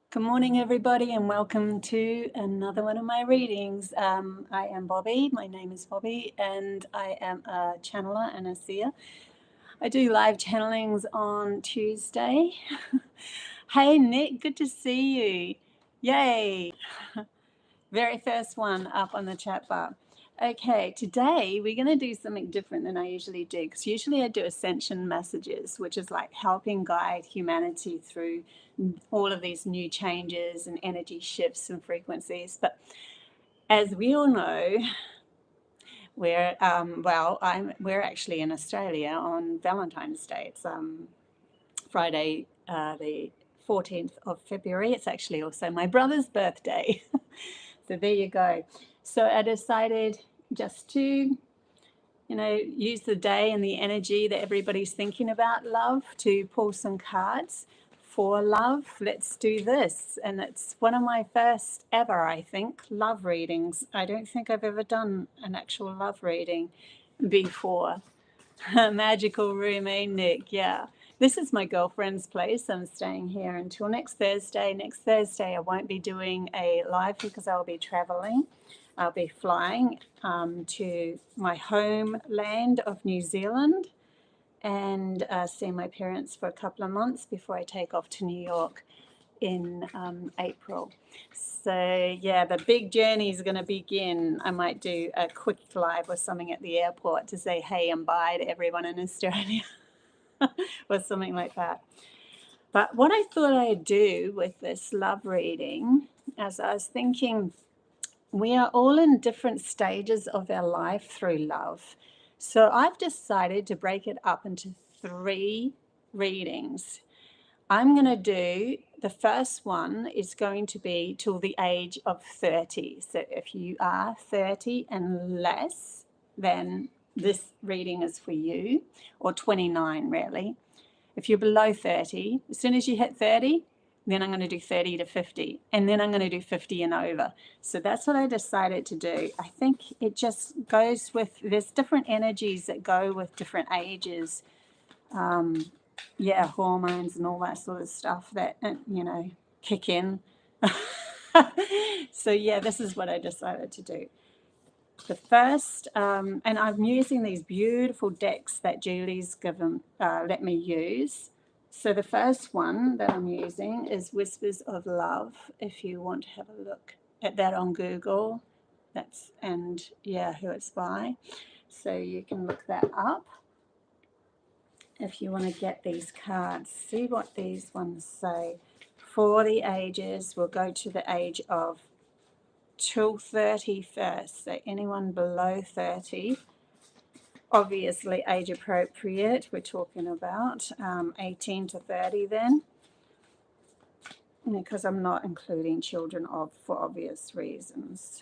Good morning, everybody, and welcome to another one of my readings. I am Bobbie. My name is Bobbie, and I am a channeler and a seer. I do live channelings on Tuesday. Hey, Nick, good to see you. Yay! Very first one up on the chat bar. Okay, today we're going to do something different than I usually do, because usually I do ascension messages, which is like helping guide humanity through all of these new changes and energy shifts and frequencies. But as we all know, we're we're actually in Australia on Valentine's Day. It's Friday, the 14th of February. It's actually also my brother's birthday. So there you go. So I decided just to, use the day and the energy that everybody's thinking about love to pull some cards for love. Let's do this. And it's one of my first ever, I think, love readings. I don't think I've ever done an actual love reading before. Magical room, eh, Nick? Yeah. This is my girlfriend's place. I'm staying here until next Thursday. Next Thursday, I won't be doing a live because I'll be traveling. I'll be flying to my homeland of New Zealand and see my parents for a couple of months before I take off to New York in April. So yeah, the big journey is going to begin. I might do a quick live or something at the airport to say hey and bye to everyone in Australia or something like that. But what I thought I'd do with this love reading, as I was thinking, we are all in different stages of our life through love. So I've decided to break it up into 3 readings. I'm going to do, the first one is going to be till the age of 30. So if you are 30 and less, then this reading is for you, or 29 really. If you're below 30, as soon as you hit 30, then I'm going to do 30 to 50, and then I'm going to do 50 and over. So that's what I decided to do. I think it just goes with, there's different energies that go with different ages. Yeah, hormones and all that sort of stuff that, kick in. So yeah, this is what I decided to do. The first, and I'm using these beautiful decks that Julie's given, let me use. So the first one that I'm using is Whispers of Love. If you want to have a look at that on Google, and yeah, who it's by. So you can look that up if you want to get these cards. See what these ones say. For the ages, we'll go to the age of till 30 first. So anyone below 30, obviously age appropriate, we're talking about 18 to 30 then, because I'm not including children for obvious reasons.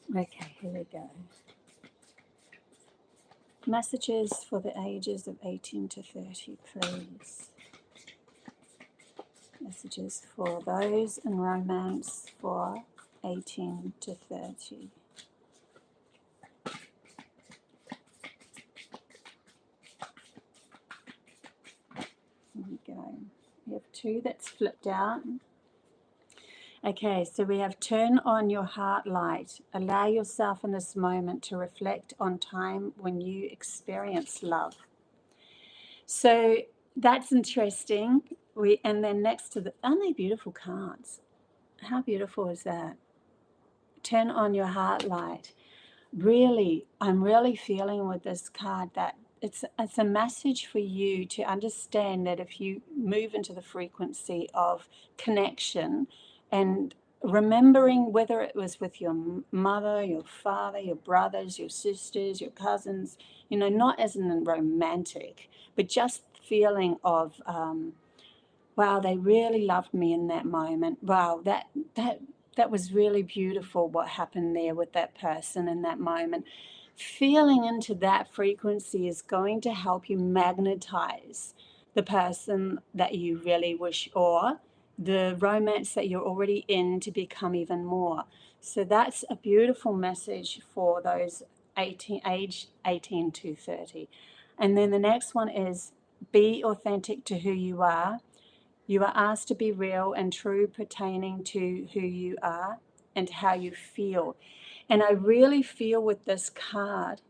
Okay, here we go. Messages for the ages of 18 to 30, please. Messages for those in romance for 18 to 30. Here we go. We have 2 that's flipped out. Okay, so we have turn on your heart light. Allow yourself in this moment to reflect on time when you experience love. So that's interesting. And then next to aren't they beautiful cards? How beautiful is that? Turn on your heart light. Really, I'm really feeling with this card that it's a message for you to understand that if you move into the frequency of connection and remembering, whether it was with your mother, your father, your brothers, your sisters, your cousins, not as in romantic, but just feeling of, wow, they really loved me in that moment. Wow, that was really beautiful what happened there with that person in that moment. Feeling into that frequency is going to help you magnetize the person that you really wish, or the romance that you're already in, to become even more. So that's a beautiful message for those age 18 to 30. And then the next one is be authentic to who you are. You are asked to be real and true pertaining to who you are and how you feel. And I really feel with this card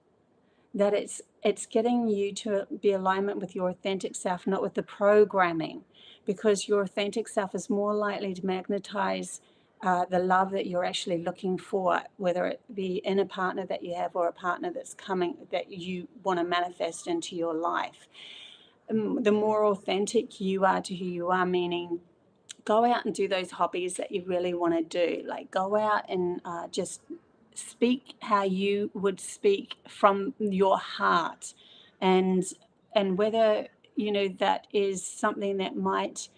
that it's getting you to be alignment with your authentic self, not with the programming, because your authentic self is more likely to magnetize the love that you're actually looking for, whether it be in a partner that you have or a partner that's coming, that you want to manifest into your life. The more authentic you are to who you are, meaning go out and do those hobbies that you really want to do. Like go out and just speak how you would speak from your heart, and whether that is something that might,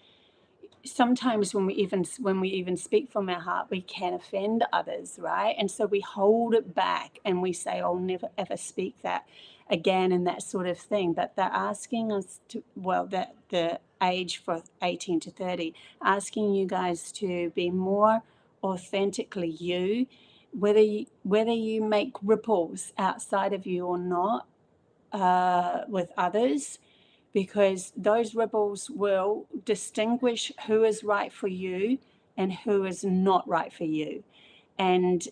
sometimes when we even speak from our heart, we can offend others, right? And so we hold it back and we say, I'll never ever speak that again, and that sort of thing. But they're asking us to, well, that the age for 18 to 30, asking you guys to be more authentically you, whether you make ripples outside of you or not, with others, because those ripples will distinguish who is right for you and who is not right for you. And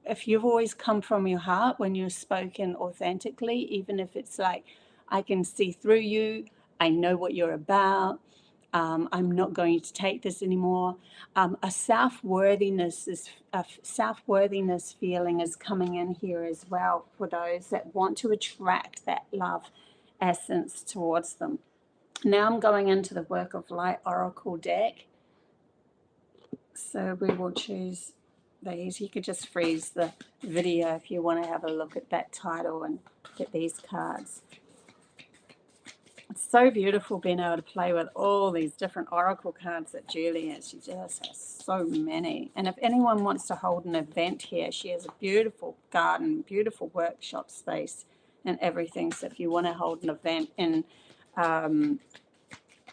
if you've always come from your heart when you're spoken authentically, even if it's like, I can see through you, I know what you're about, I'm not going to take this anymore. A self-worthiness feeling is coming in here as well for those that want to attract that love essence towards them. Now I'm going into the Work of Light Oracle deck. So we will choose these. You could just freeze the video if you want to have a look at that title and get these cards. It's so beautiful being able to play with all these different oracle cards that Julie has. She just has so many. And if anyone wants to hold an event here, she has a beautiful garden, beautiful workshop space and everything. So if you want to hold an event in,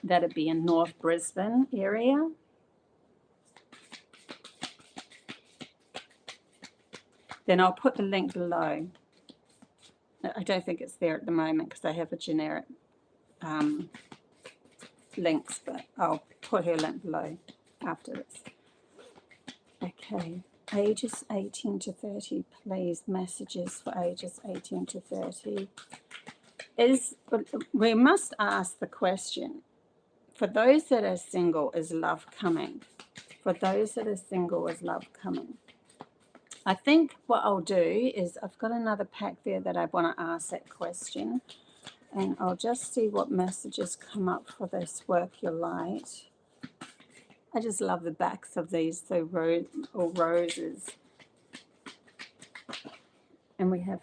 that'd be in North Brisbane area. Then I'll put the link below. I don't think it's there at the moment because I have a generic links, but I'll put her link below after this. Okay, ages 18 to 30, please. Messages for ages 18 to 30. We must ask the question, for those that are single, is love coming? For those that are single, is love coming? I think what I'll do is, I've got another pack there that I want to ask that question, and I'll just see what messages come up for this Work Your Light. I just love the backs of these, so roses. And we have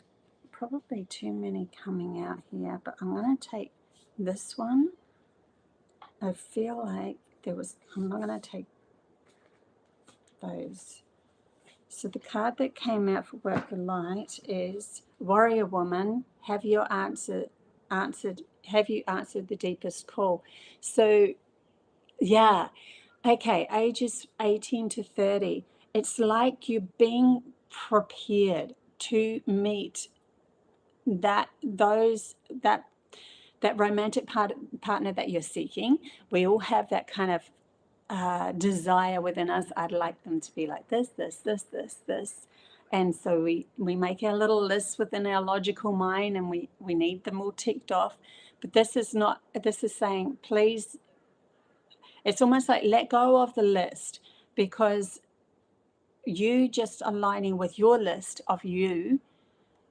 probably too many coming out here, but I'm going to take this one. I feel like I'm not going to take those. So the card that came out for Work Your Light is Warrior Woman. Have you answered the deepest call? So yeah, okay, ages 18 to 30. It's like you're being prepared to meet that romantic partner that you're seeking. We all have that kind of desire within us. I'd like them to be like this, this, this, this, this. And so we make our little lists within our logical mind, and we need them all ticked off. But this is saying, please, it's almost like let go of the list, because you just aligning with your list of you,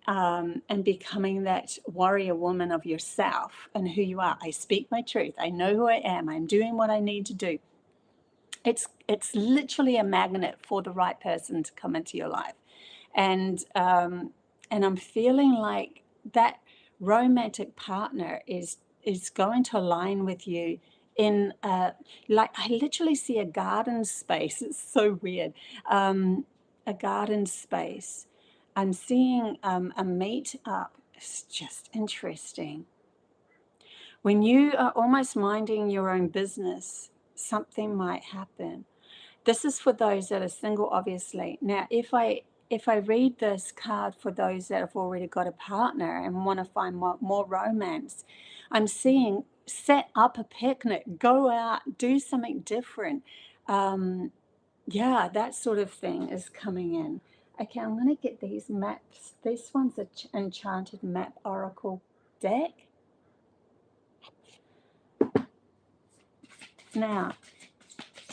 and becoming that warrior woman of yourself and who you are. I speak my truth. I know who I am. I'm doing what I need to do. It's literally a magnet for the right person to come into your life. And I'm feeling like that romantic partner is going to align with you in like, I literally see a garden space. It's so weird. A garden space. I'm seeing a meet up. It's just interesting. When you are almost minding your own business, something might happen. This is for those that are single, obviously. Now, if I read this card for those that have already got a partner and want to find more romance, I'm seeing set up a picnic, go out, do something different. Yeah, that sort of thing is coming in. Okay, I'm going to get these maps. This one's an enchanted map oracle deck. Now,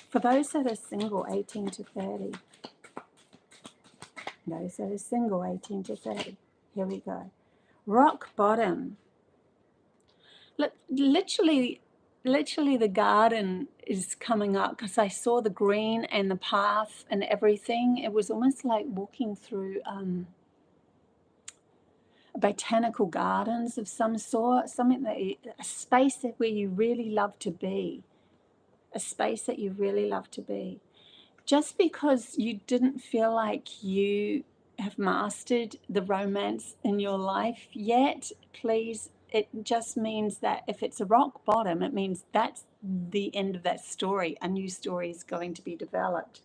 for those that are single, 18 to 30. Those that are single, 18 to 30. Here we go. Rock bottom. Look, literally the garden is coming up because I saw the green and the path and everything. It was almost like walking through botanical gardens of some sort, something that a space where you really love to be, a space that you really love to be. Just because you didn't feel like you have mastered the romance in your life yet, please, it just means that if it's a rock bottom, it means that's the end of that story. A new story is going to be developed.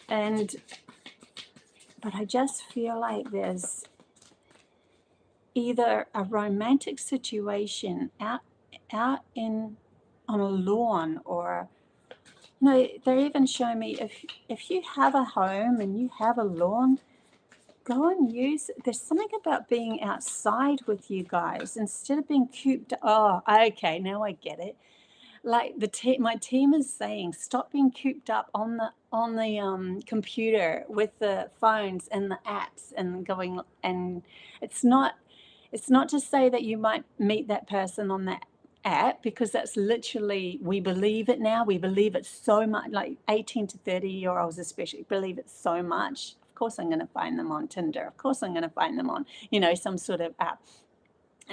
But I just feel like there's either a romantic situation out on a lawn, or no, they're even showing me if you have a home and you have a lawn, go and use it. There's something about being outside with you guys instead of being cooped. Oh, okay, now I get it. Like my team is saying, stop being cooped up on the computer with the phones and the apps and going. And it's not to say that you might meet that person on that app, because that's literally, we believe it now. We believe it so much, like 18 to 30-year-olds especially believe it so much. Of course I'm going to find them on Tinder. Of course I'm going to find them on, some sort of app.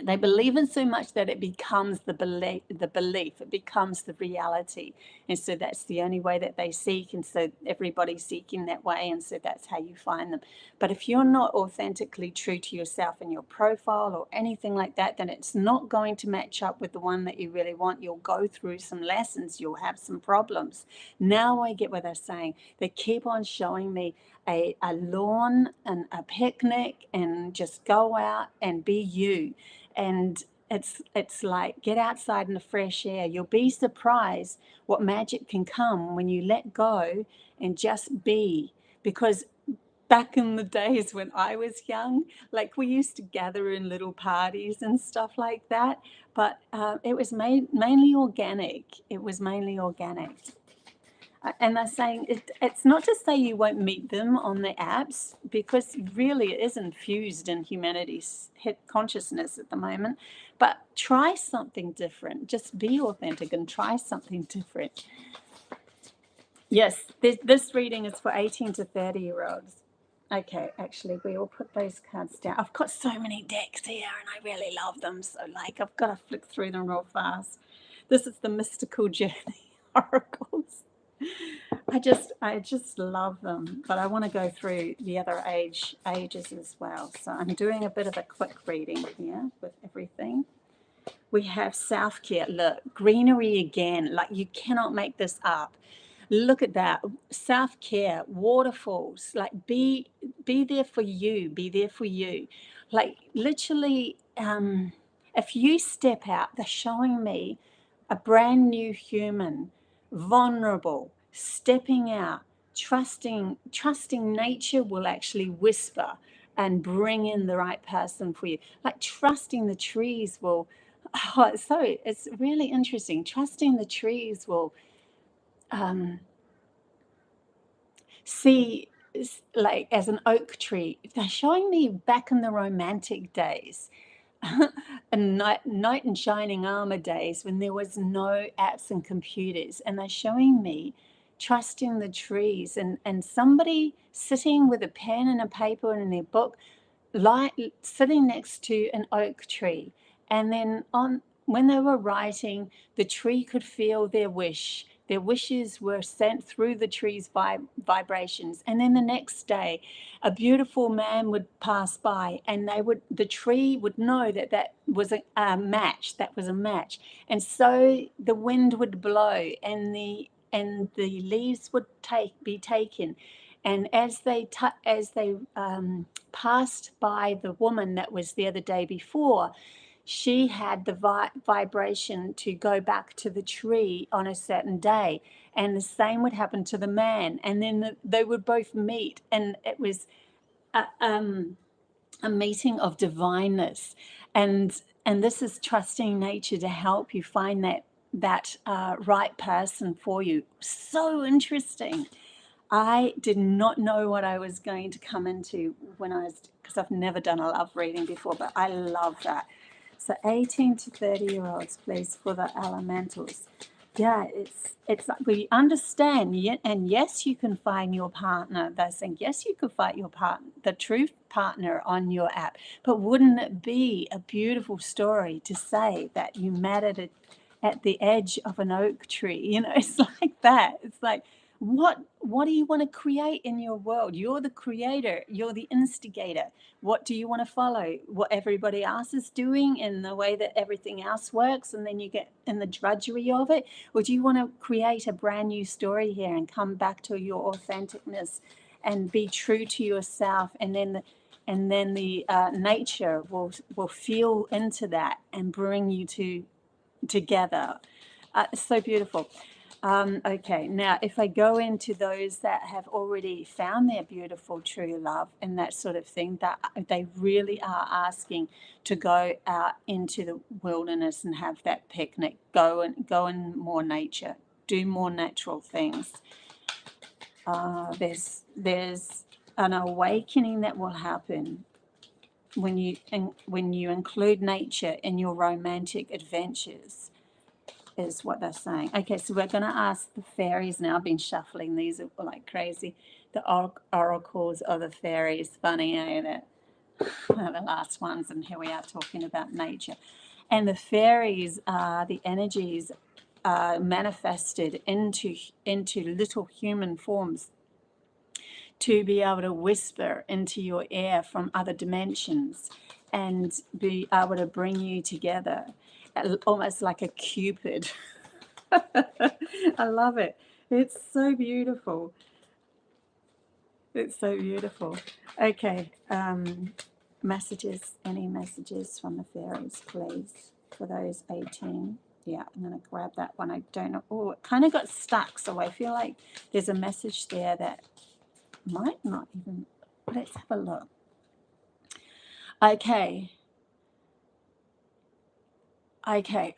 They believe it so much that it becomes the belief, it becomes the reality. And so that's the only way that they seek. And so everybody's seeking that way. And so that's how you find them. But if you're not authentically true to yourself in your profile or anything like that, then it's not going to match up with the one that you really want. You'll go through some lessons. You'll have some problems. Now I get what they're saying. They keep on showing me a lawn and a picnic and just go out and be you. And it's like, get outside in the fresh air. You'll be surprised what magic can come when you let go and just be. Because back in the days when I was young, like, we used to gather in little parties and stuff like that, but it was mainly organic. It was mainly organic. And they're saying it's not to say you won't meet them on the apps, because really it is infused in humanity's consciousness at the moment. But try something different. Just be authentic and try something different. Yes, this reading is for 18 to 30-year-olds. Okay, actually, we will put those cards down. I've got so many decks here and I really love them. So, like, I've got to flick through them real fast. This is the Mystical Journey Oracles. I just love them, but I want to go through the other ages as well. So I'm doing a bit of a quick reading here with everything. We have self-care. Look, greenery again. Like, you cannot make this up. Look at that. Self-care, waterfalls. Like, be there for you. Be there for you. Like, literally, if you step out, they're showing me a brand new human, vulnerable, stepping out, trusting nature will actually whisper and bring in the right person for you. Like, trusting the trees will, it's really interesting. Trusting the trees will see, like, as an oak tree. They're showing me back in the romantic days, and knight in shining armor days, when there was no apps and computers, and they're showing me trusting the trees, and somebody sitting with a pen and a paper and their book, sitting next to an oak tree, and then when they were writing, the tree could feel their wish. Their wishes were sent through the tree's vibrations. And then the next day, a beautiful man would pass by, and the tree would know that was a match. That was a match. And so the wind would blow, and the leaves would be taken. And as they passed by the woman that was there the day before, she had the vibration to go back to the tree on a certain day, and the same would happen to the man, and then they would both meet, and it was a meeting of divineness, and this is trusting nature to help you find that right person for you. So interesting. I did not know what I was going to come into when I was, because I've never done a love reading before, but I love that. So 18 to 30-year-olds, please, for the elementals. Yeah, it's like we understand, and yes, you can find your partner. They're saying, yes, you could find your partner, the true partner on your app. But wouldn't it be a beautiful story to say that you met at the edge of an oak tree? You know, it's like that. It's like, what do you want to create in your world? You're the creator. You're the instigator. What do you want to follow? What everybody else is doing in the way that everything else works, and then you get in the drudgery of it? Or do you want to create a brand new story here and come back to your authenticness and be true to yourself? And then the nature will feel into that and bring you together. It's so beautiful. Okay, now if I go into those that have already found their beautiful true love and that sort of thing, that they really are asking to go out into the wilderness and have that picnic, go in more nature, do more natural things. There's an awakening that will happen when you include nature in your romantic adventures, is what they're saying. Okay, so we're going to ask the fairies now. I've been shuffling these like crazy. The oracles of the fairies. Funny, eh? That the last ones, and here we are talking about nature. And the fairies are the energies manifested into little human forms to be able to whisper into your ear from other dimensions and be able to bring you together, almost like a Cupid. I love it. It's so beautiful. It's so beautiful. Okay, messages. Any messages from the fairies, please, for those 18? Yeah, I'm going to grab that one. I don't know. Oh, it kind of got stuck, so I feel like there's a message there that might not even. Let's have a look. Okay,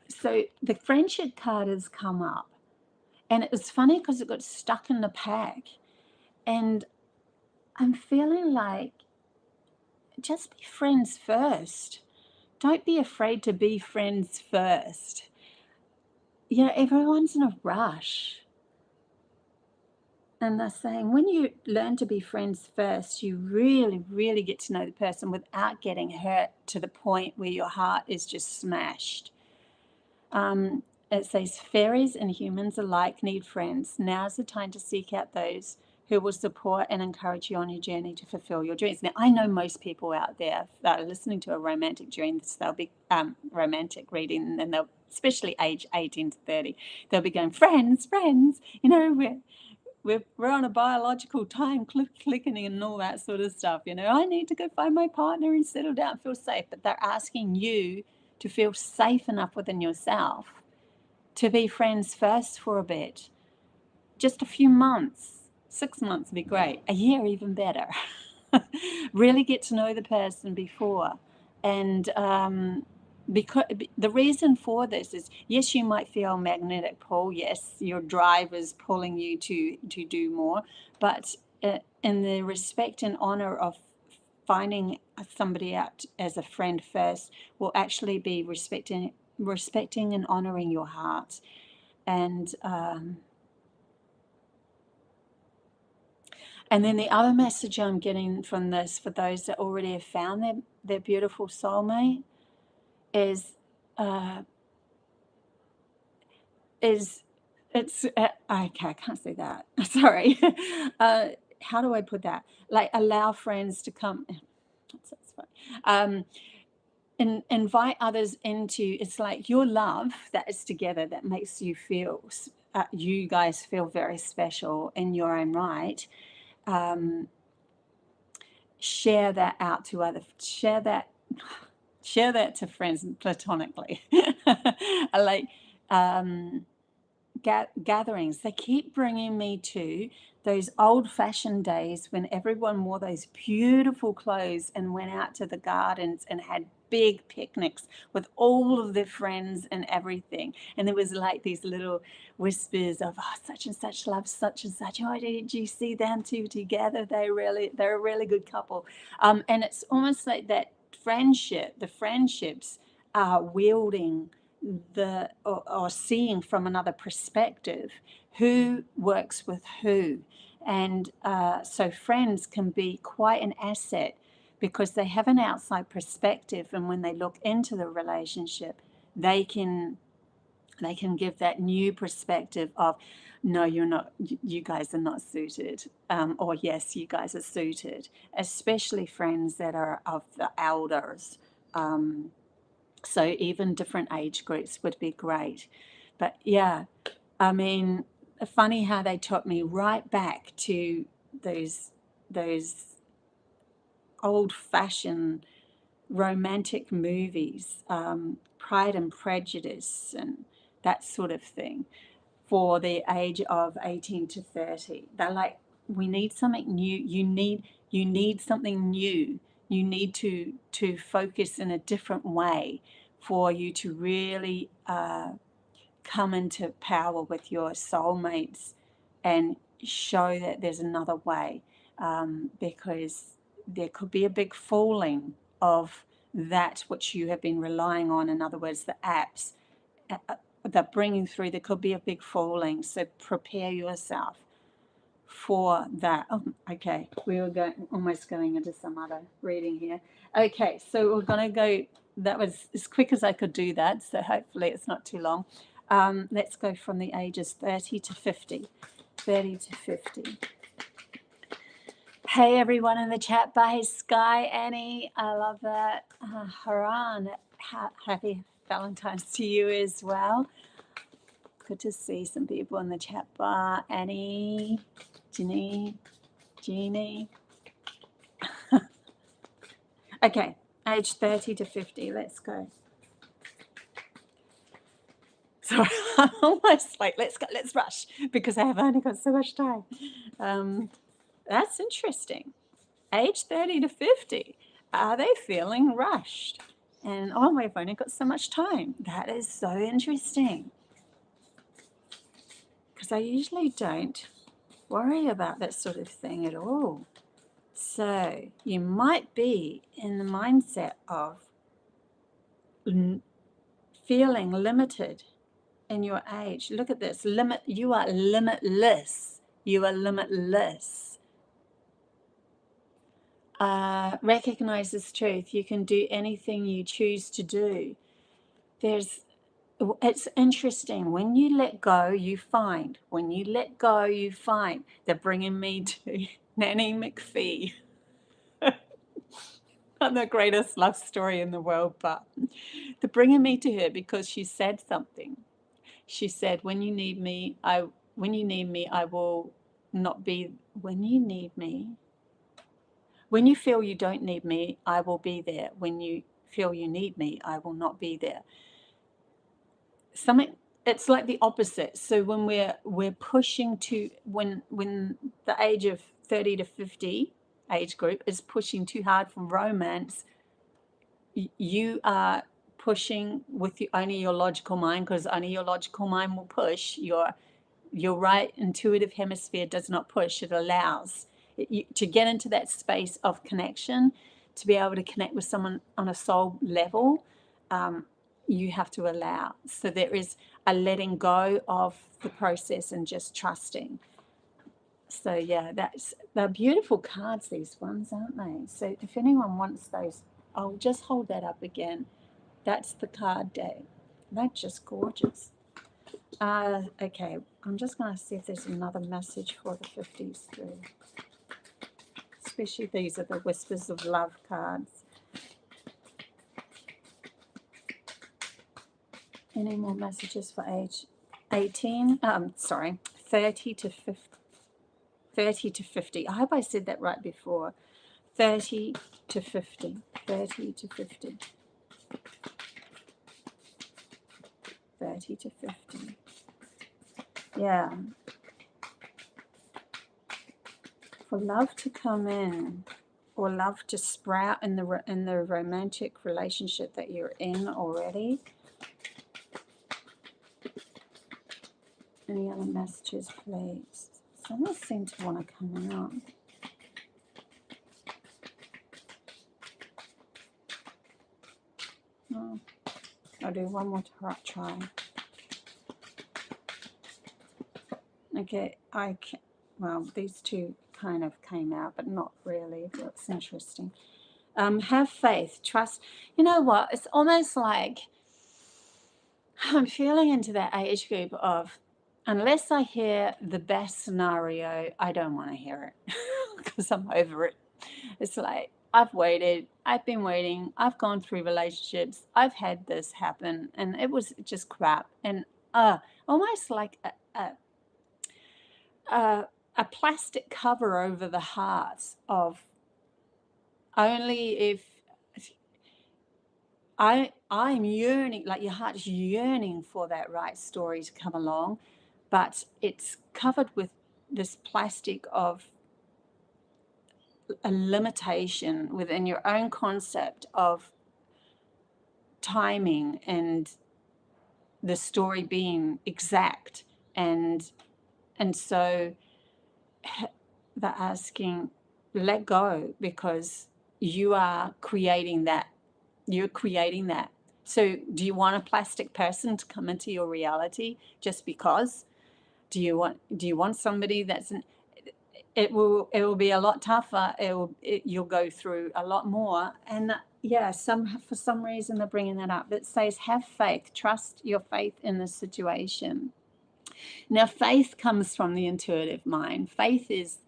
so the friendship card has come up, and it was funny because it got stuck in the pack, and I'm feeling like just be friends first. Don't be afraid to be friends first. You know, everyone's in a rush. And they're saying when you learn to be friends first, you really, really get to know the person without getting hurt to the point where your heart is just smashed. It says fairies and humans alike need friends. Now's the time to seek out those who will support and encourage you on your journey to fulfill your dreams. Now, I know most people out there that are listening to a romantic dream, they'll be romantic reading, and they'll, especially age 18 to 30, they'll be going, friends, you know, we're on a biological time clicking and all that sort of stuff. You know, I need to go find my partner and settle down and feel safe. But they're asking you to feel safe enough within yourself to be friends first for a bit. Just a few months, 6 months would be great. A year, even better. Really get to know the person before. And because the reason for this is, yes, you might feel magnetic pull. Yes, your drive is pulling you to do more. But in the respect and honor of finding somebody out as a friend first will actually be respecting and honoring your heart. And then the other message I'm getting from this, for those that already have found their beautiful soulmate, is it's okay, I can't say that. Sorry. How do I put that? Like, allow friends to come. That's fine. Invite others into. It's like your love that is together that makes you feel. You guys feel very special in your own right. Share that out to others. Share share that to friends platonically. Like gatherings, they keep bringing me to those old-fashioned days when everyone wore those beautiful clothes and went out to the gardens and had big picnics with all of their friends and everything. And there was like these little whispers of, oh, such and such loves such and such. Oh, did you see them two together? They're a really good couple. And it's almost like that the friendships are wielding or seeing from another perspective who works with who. And so friends can be quite an asset because they have an outside perspective, and when they look into the relationship, they can give that new perspective of, no, you're not, you guys are not suited, or yes, you guys are suited, especially friends that are of the elders. So even different age groups would be great. But yeah, I mean, funny how they took me right back to those old-fashioned romantic movies, Pride and Prejudice and that sort of thing, for the age of 18 to 30. They're like, we need something new. You need something new. You need to focus in a different way for you to really come into power with your soulmates and show that there's another way, because there could be a big falling of that which you have been relying on. In other words, the apps that bringing through, there could be a big falling. So prepare yourself for that. Oh, okay, we were almost going into some other reading here. Okay, so we're going to go, that was as quick as I could do that, so hopefully it's not too long. Let's go from the ages 30 to 50. 30 to 50. Hey everyone in the chat, bye Sky, Annie, I love that. Haran, happy Valentine's to you as well. Good to see some people in the chat bar. Annie, Jeannie. Okay, age 30 to 50, let's go. Sorry, I'm almost like, let's rush, because I have only got so much time. That's interesting. Age 30 to 50, are they feeling rushed? And, oh, we've only got so much time. That is so interesting. Because I usually don't worry about that sort of thing at all. So you might be in the mindset of feeling limited in your age. Look at this. You are limitless. You are limitless. Recognize this truth. You can do anything you choose to do. It's interesting. When you let go, you find. When you let go, you find. They're bringing me to Nanny McPhee. Not the greatest love story in the world, but they're bringing me to her because she said something. She said, when you need me, I will not be. When you need me, when you feel you don't need me, I will be there. When you feel you need me, I will not be there. It's like the opposite. So when we're pushing to, when the age of 30 to 50 age group is pushing too hard for romance, you are pushing with only your logical mind, because only your logical mind will push. Your right intuitive hemisphere does not push. It allows to get into that space of connection, to be able to connect with someone on a soul level. You have to allow. So there is a letting go of the process and just trusting. So yeah, they're beautiful cards, these ones, aren't they? So if anyone wants those, I'll just hold that up again. That's the card deck. They're just gorgeous. Okay, I'm just going to see if there's another message for the 50s through. Especially these are the Whispers of Love cards. Any more messages for age 18? 30 to 50. 30 to 50. I hope I said that right before. 30 to 50. 30 to 50. 30 to 50. Yeah. For love to come in, or love to sprout in the romantic relationship that you're in already. Any other messages, please? Some seem to want to come out. Oh, I'll do one more try. Okay, well, these two kind of came out, but not really. That's interesting. Have faith, trust. You know what? It's almost like I'm feeling into that age group of, unless I hear the best scenario, I don't want to hear it because I'm over it. It's like, I've waited, I've been waiting, I've gone through relationships, I've had this happen, and it was just crap. And almost like a plastic cover over the hearts of, only if I'm yearning, like your heart is yearning for that right story to come along, but it's covered with this plastic of a limitation within your own concept of timing and the story being exact. And so they're asking, let go, because you are creating that. You're creating that. So do you want a plastic person to come into your reality just because? Do you want somebody that's it will be a lot tougher. You'll go through a lot more. And yeah, for some reason they're bringing that up. It says, have faith, trust your faith in the situation. Now, faith comes from the intuitive mind. Faith is,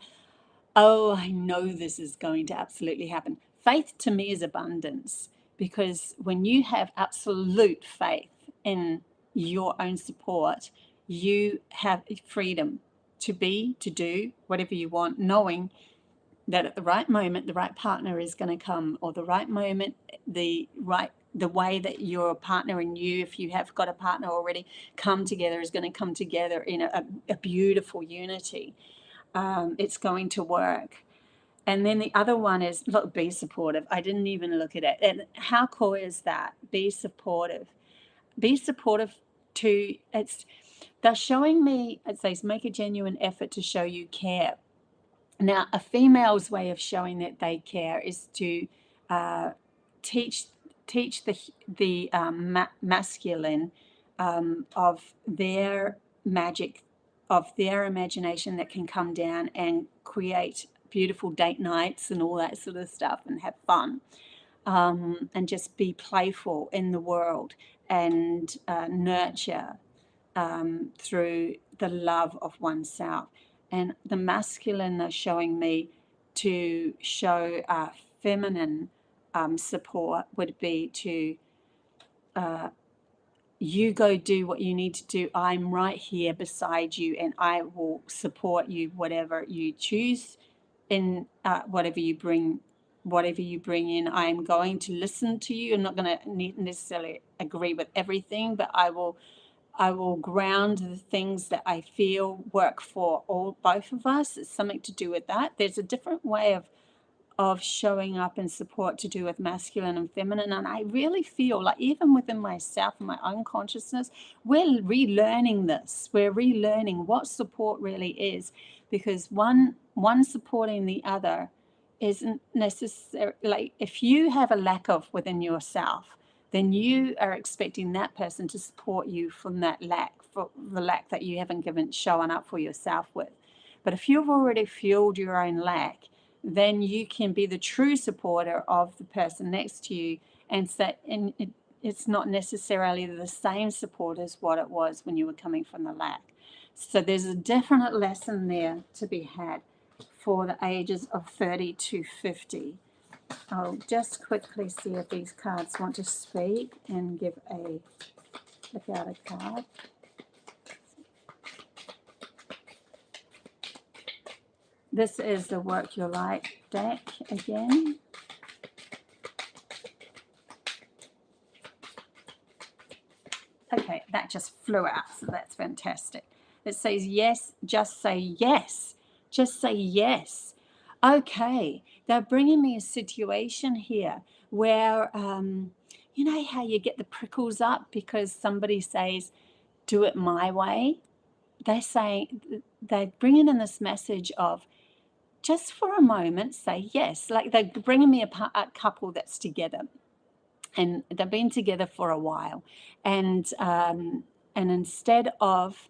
oh, I know this is going to absolutely happen. Faith to me is abundance, because when you have absolute faith in your own support, you have freedom to be, to do whatever you want, knowing that at the right moment, the right partner is going to come, or the right moment, the way that your partner and you, if you have got a partner already, come together, is going to come together in a beautiful unity. It's going to work. And then the other one is, look, be supportive. I didn't even look at it. And how cool is that? Be supportive. Be supportive to, they're showing me, it says, make a genuine effort to show you care. Now, a female's way of showing that they care is to teach the masculine of their magic, of their imagination that can come down and create beautiful date nights and all that sort of stuff, and have fun, and just be playful in the world, and nurture through the love of oneself. And the masculine are showing me to show feminine support would be to you go do what you need to do. I'm right here beside you, and I will support you, whatever you choose in whatever you bring in. I'm going to listen to you. I'm not going to necessarily agree with everything, but I will ground the things that I feel work for both of us. It's something to do with that. There's a different way of showing up and support to do with masculine and feminine. And I really feel like, even within myself and my own consciousness, we're relearning this. We're relearning what support really is, because one supporting the other isn't necessary. Like, if you have a lack of within yourself, then you are expecting that person to support you from that lack, for the lack that you haven't shown up for yourself with. But if you've already fueled your own lack, then you can be the true supporter of the person next to you, and it's not necessarily the same support as what it was when you were coming from the lack. So there's a definite lesson there to be had for the ages of 30 to 50. I'll just quickly see if these cards want to speak and give a look out a card. This is the Work Your Light deck again. that just flew out, so that's fantastic. It says yes, just say yes. Just say yes. Okay, they're bringing me a situation here where, you know how you get the prickles up because somebody says, do it my way? They're bringing in this message of, just for a moment, say yes. Like they're bringing me a couple that's together, and they've been together for a while, and instead of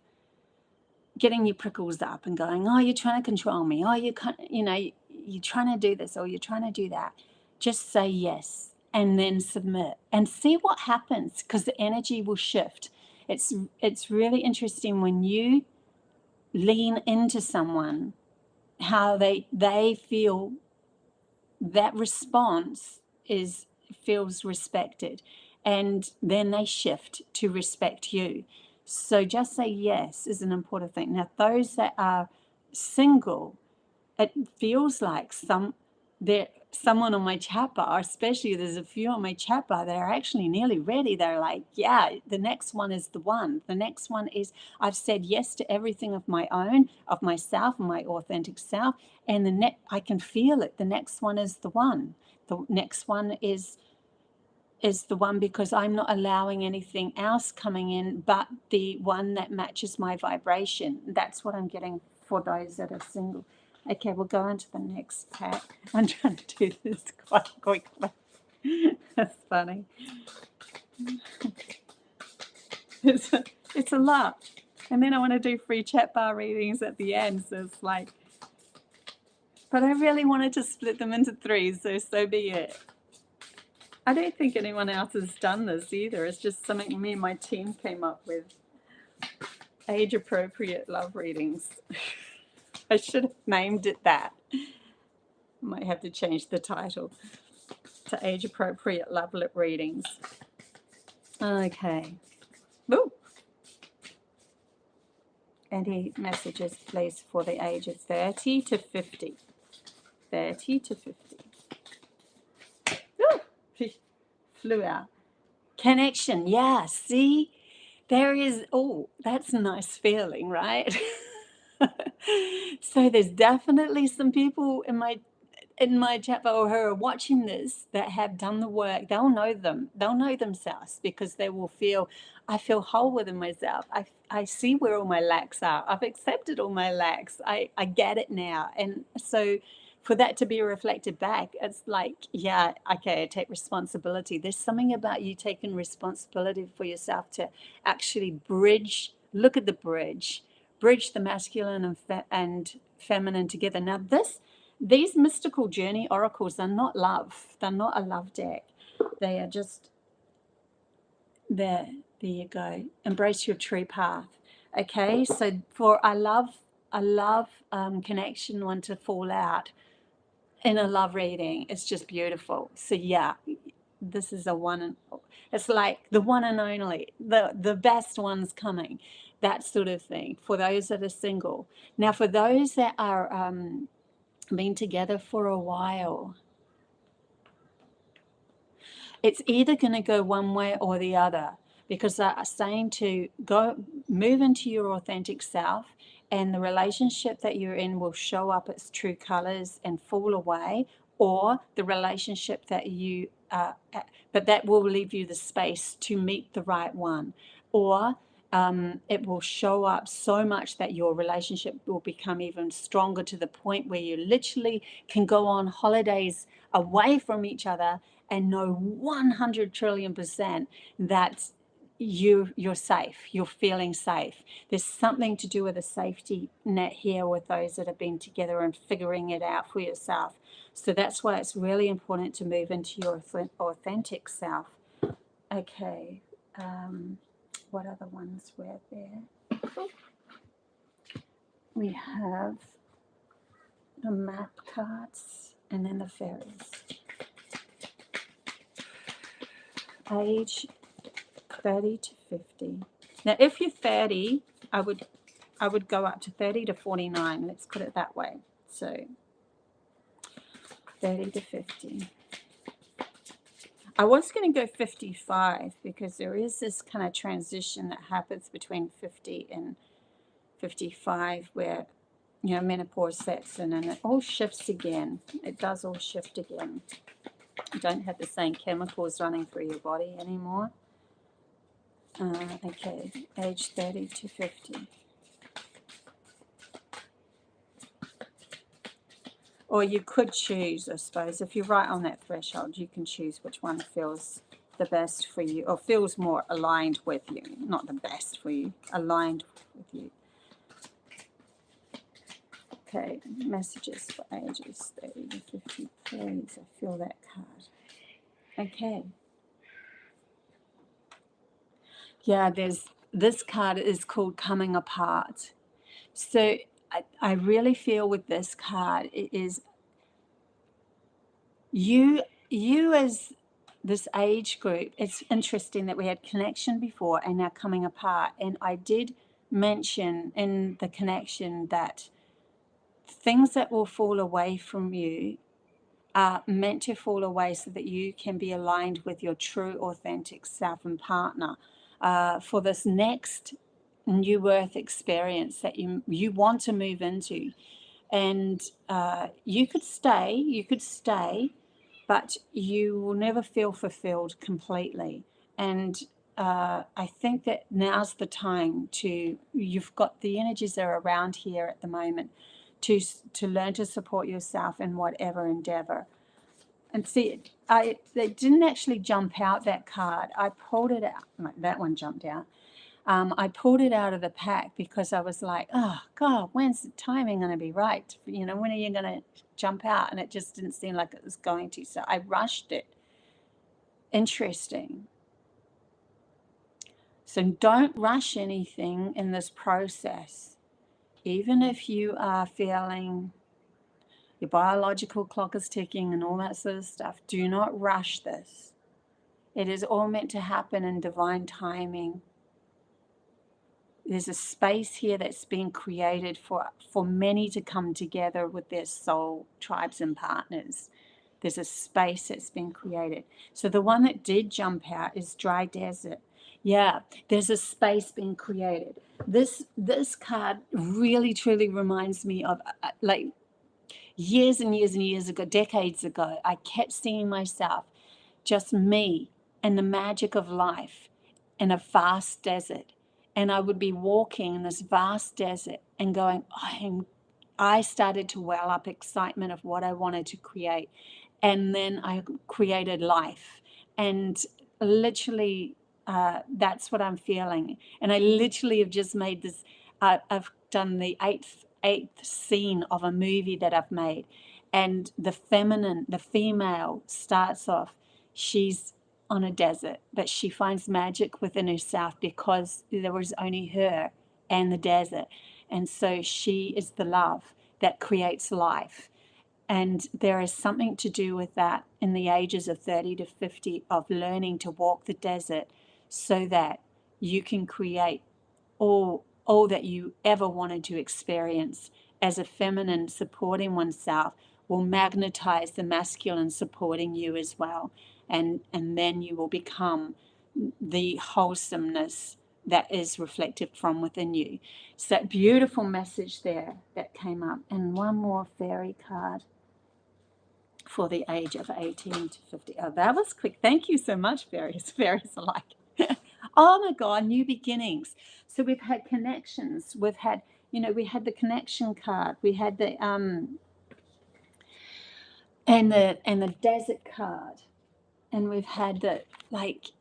getting your prickles up and going, oh, you're trying to control me, oh, you can't, you know, you're trying to do this or you're trying to do that, just say yes and then submit and see what happens, because the energy will shift. It's really interesting when you lean into someone, how they feel that response feels respected, and then they shift to respect you. So just say yes is an important thing. Now, those that are single, it feels like someone on my chat bar, especially there's a few on my chat bar that are actually nearly ready. They're like, yeah, the next one is the one. The next one is, I've said yes to everything of my own, of myself, my authentic self, and I can feel it. The next one is the one. The next one is the one, because I'm not allowing anything else coming in but the one that matches my vibration. That's what I'm getting for those that are single. Okay, we'll go on to the next pack. I'm trying to do this quite quickly. That's funny. It's a lot. And then I want to do free chat bar readings at the end, so it's like, but I really wanted to split them into 3, so be it. I don't think anyone else has done this either. It's just something me and my team came up with. Age-appropriate love readings. I should have named it that. I might have to change the title to age-appropriate love readings. Okay. Woo. Any messages, please, for the age of 30 to 50. 30 to 50. Ooh. Flew out. Connection. Yeah, see? There is, oh, that's a nice feeling, right? So there's definitely some people in my chat bar who are watching this that have done the work. They'll know them. They'll know themselves, because they will feel, I feel whole within myself. I see where all my lacks are. I've accepted all my lacks. I get it now. And so for that to be reflected back, it's like, yeah, okay, I take responsibility. There's something about you taking responsibility for yourself to actually bridge, look at the bridge the masculine and feminine together. Now, these mystical journey oracles are not love. They're not a love deck. They are just there. There you go. Embrace your true path. Okay, so for I love connection one to fall out in a love reading. It's just beautiful. So yeah, this is it's like the one and only, the best one's coming, that sort of thing, for those that are single. Now, for those that are been together for a while, it's either going to go one way or the other, because they are saying to move into your authentic self, and the relationship that you're in will show up its true colors and fall away, or the relationship that you but that will leave you the space to meet the right one, or it will show up so much that your relationship will become even stronger, to the point where you literally can go on holidays away from each other and know 100 trillion% that you're safe, you're feeling safe. There's something to do with a safety net here with those that have been together and figuring it out for yourself. So that's why it's really important to move into your authentic self. Okay, what other ones were there? We have the map cards and then the fairies. Age 30 to 50. Now, if you're 30, I would go up to 30 to 49. Let's put it that way. So 30 to 50. I was going to go 55 because there is this kind of transition that happens between 50 and 55 where, you know, menopause sets in and it all shifts again. It does all shift again. You don't have the same chemicals running through your body anymore. Okay, age 30 to 50. Or you could choose, I suppose, if you're right on that threshold, you can choose which one feels the best for you, or feels more aligned with you. Not the best for you, aligned with you. Okay, messages for ages 30 to 50, please. I feel that card. Okay. Yeah, this card is called Coming Apart. So I really feel with this card, it is you as this age group. It's interesting that we had connection before and now coming apart. And I did mention in the connection that things that will fall away from you are meant to fall away so that you can be aligned with your true, authentic self and partner for this next new earth experience that you want to move into. And you could stay, but you will never feel fulfilled completely. And I think that now's the time you've got the energies that are around here at the moment to learn to support yourself in whatever endeavor. And see, they didn't actually jump out, that card. I pulled it out. That one jumped out. I pulled it out of the pack because I was like, oh, God, when's the timing going to be right? You know, when are you going to jump out? And it just didn't seem like it was going to. So I rushed it. Interesting. So don't rush anything in this process. Even if you are feeling your biological clock is ticking and all that sort of stuff, do not rush this. It is all meant to happen in divine timing. There's a space here that's been created for many to come together with their soul tribes and partners. There's a space that's been created. So the one that did jump out is dry desert. Yeah, there's a space being created. This card really truly reminds me of like years and years and years ago, decades ago. I kept seeing myself, just me and the magic of life in a vast desert. And I would be walking in this vast desert and going, I started to well up excitement of what I wanted to create. And then I created life. And literally, that's what I'm feeling. And I literally have just made this, I've done the eighth scene of a movie that I've made. And the female starts off, she's on a desert, but she finds magic within herself because there was only her and the desert. And so she is the love that creates life. And there is something to do with that in the ages of 30 to 50 of learning to walk the desert so that you can create all that you ever wanted to experience. As a feminine supporting oneself will magnetize the masculine supporting you as well. And then you will become the wholesomeness that is reflected from within you. So that beautiful message there that came up. And one more fairy card for the age of 18 to 50. Oh, that was quick. Thank you so much, fairies. Fairies are like, oh my God, new beginnings. So we've had connections. We've had, we had the connection card. We had the and the desert card. And we've had the, like,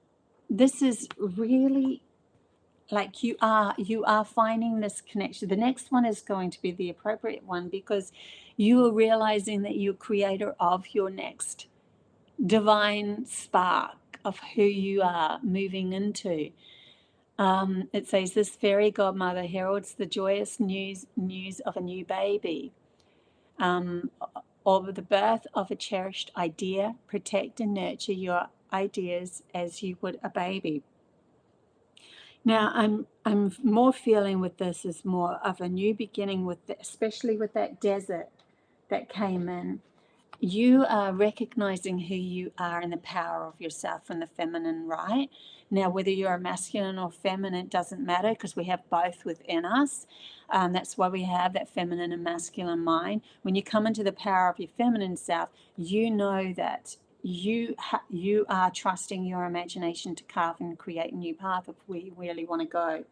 this is really like you are finding this connection. The next one is going to be the appropriate one because you are realizing that you're creator of your next divine spark of who you are moving into. It says this fairy godmother heralds the joyous news of a new baby, of the birth of a cherished idea. Protect and nurture your ideas as you would a baby. Now, I'm more feeling with this is more of a new beginning with especially with that desert that came in. you are recognizing who you are and the power of yourself and the feminine, right? Now, whether you're a masculine or feminine, it doesn't matter, because we have both within us. That's why we have that feminine and masculine mind. When you come into the power of your feminine self, you know that you are trusting your imagination to carve and create a new path of where you really want to go.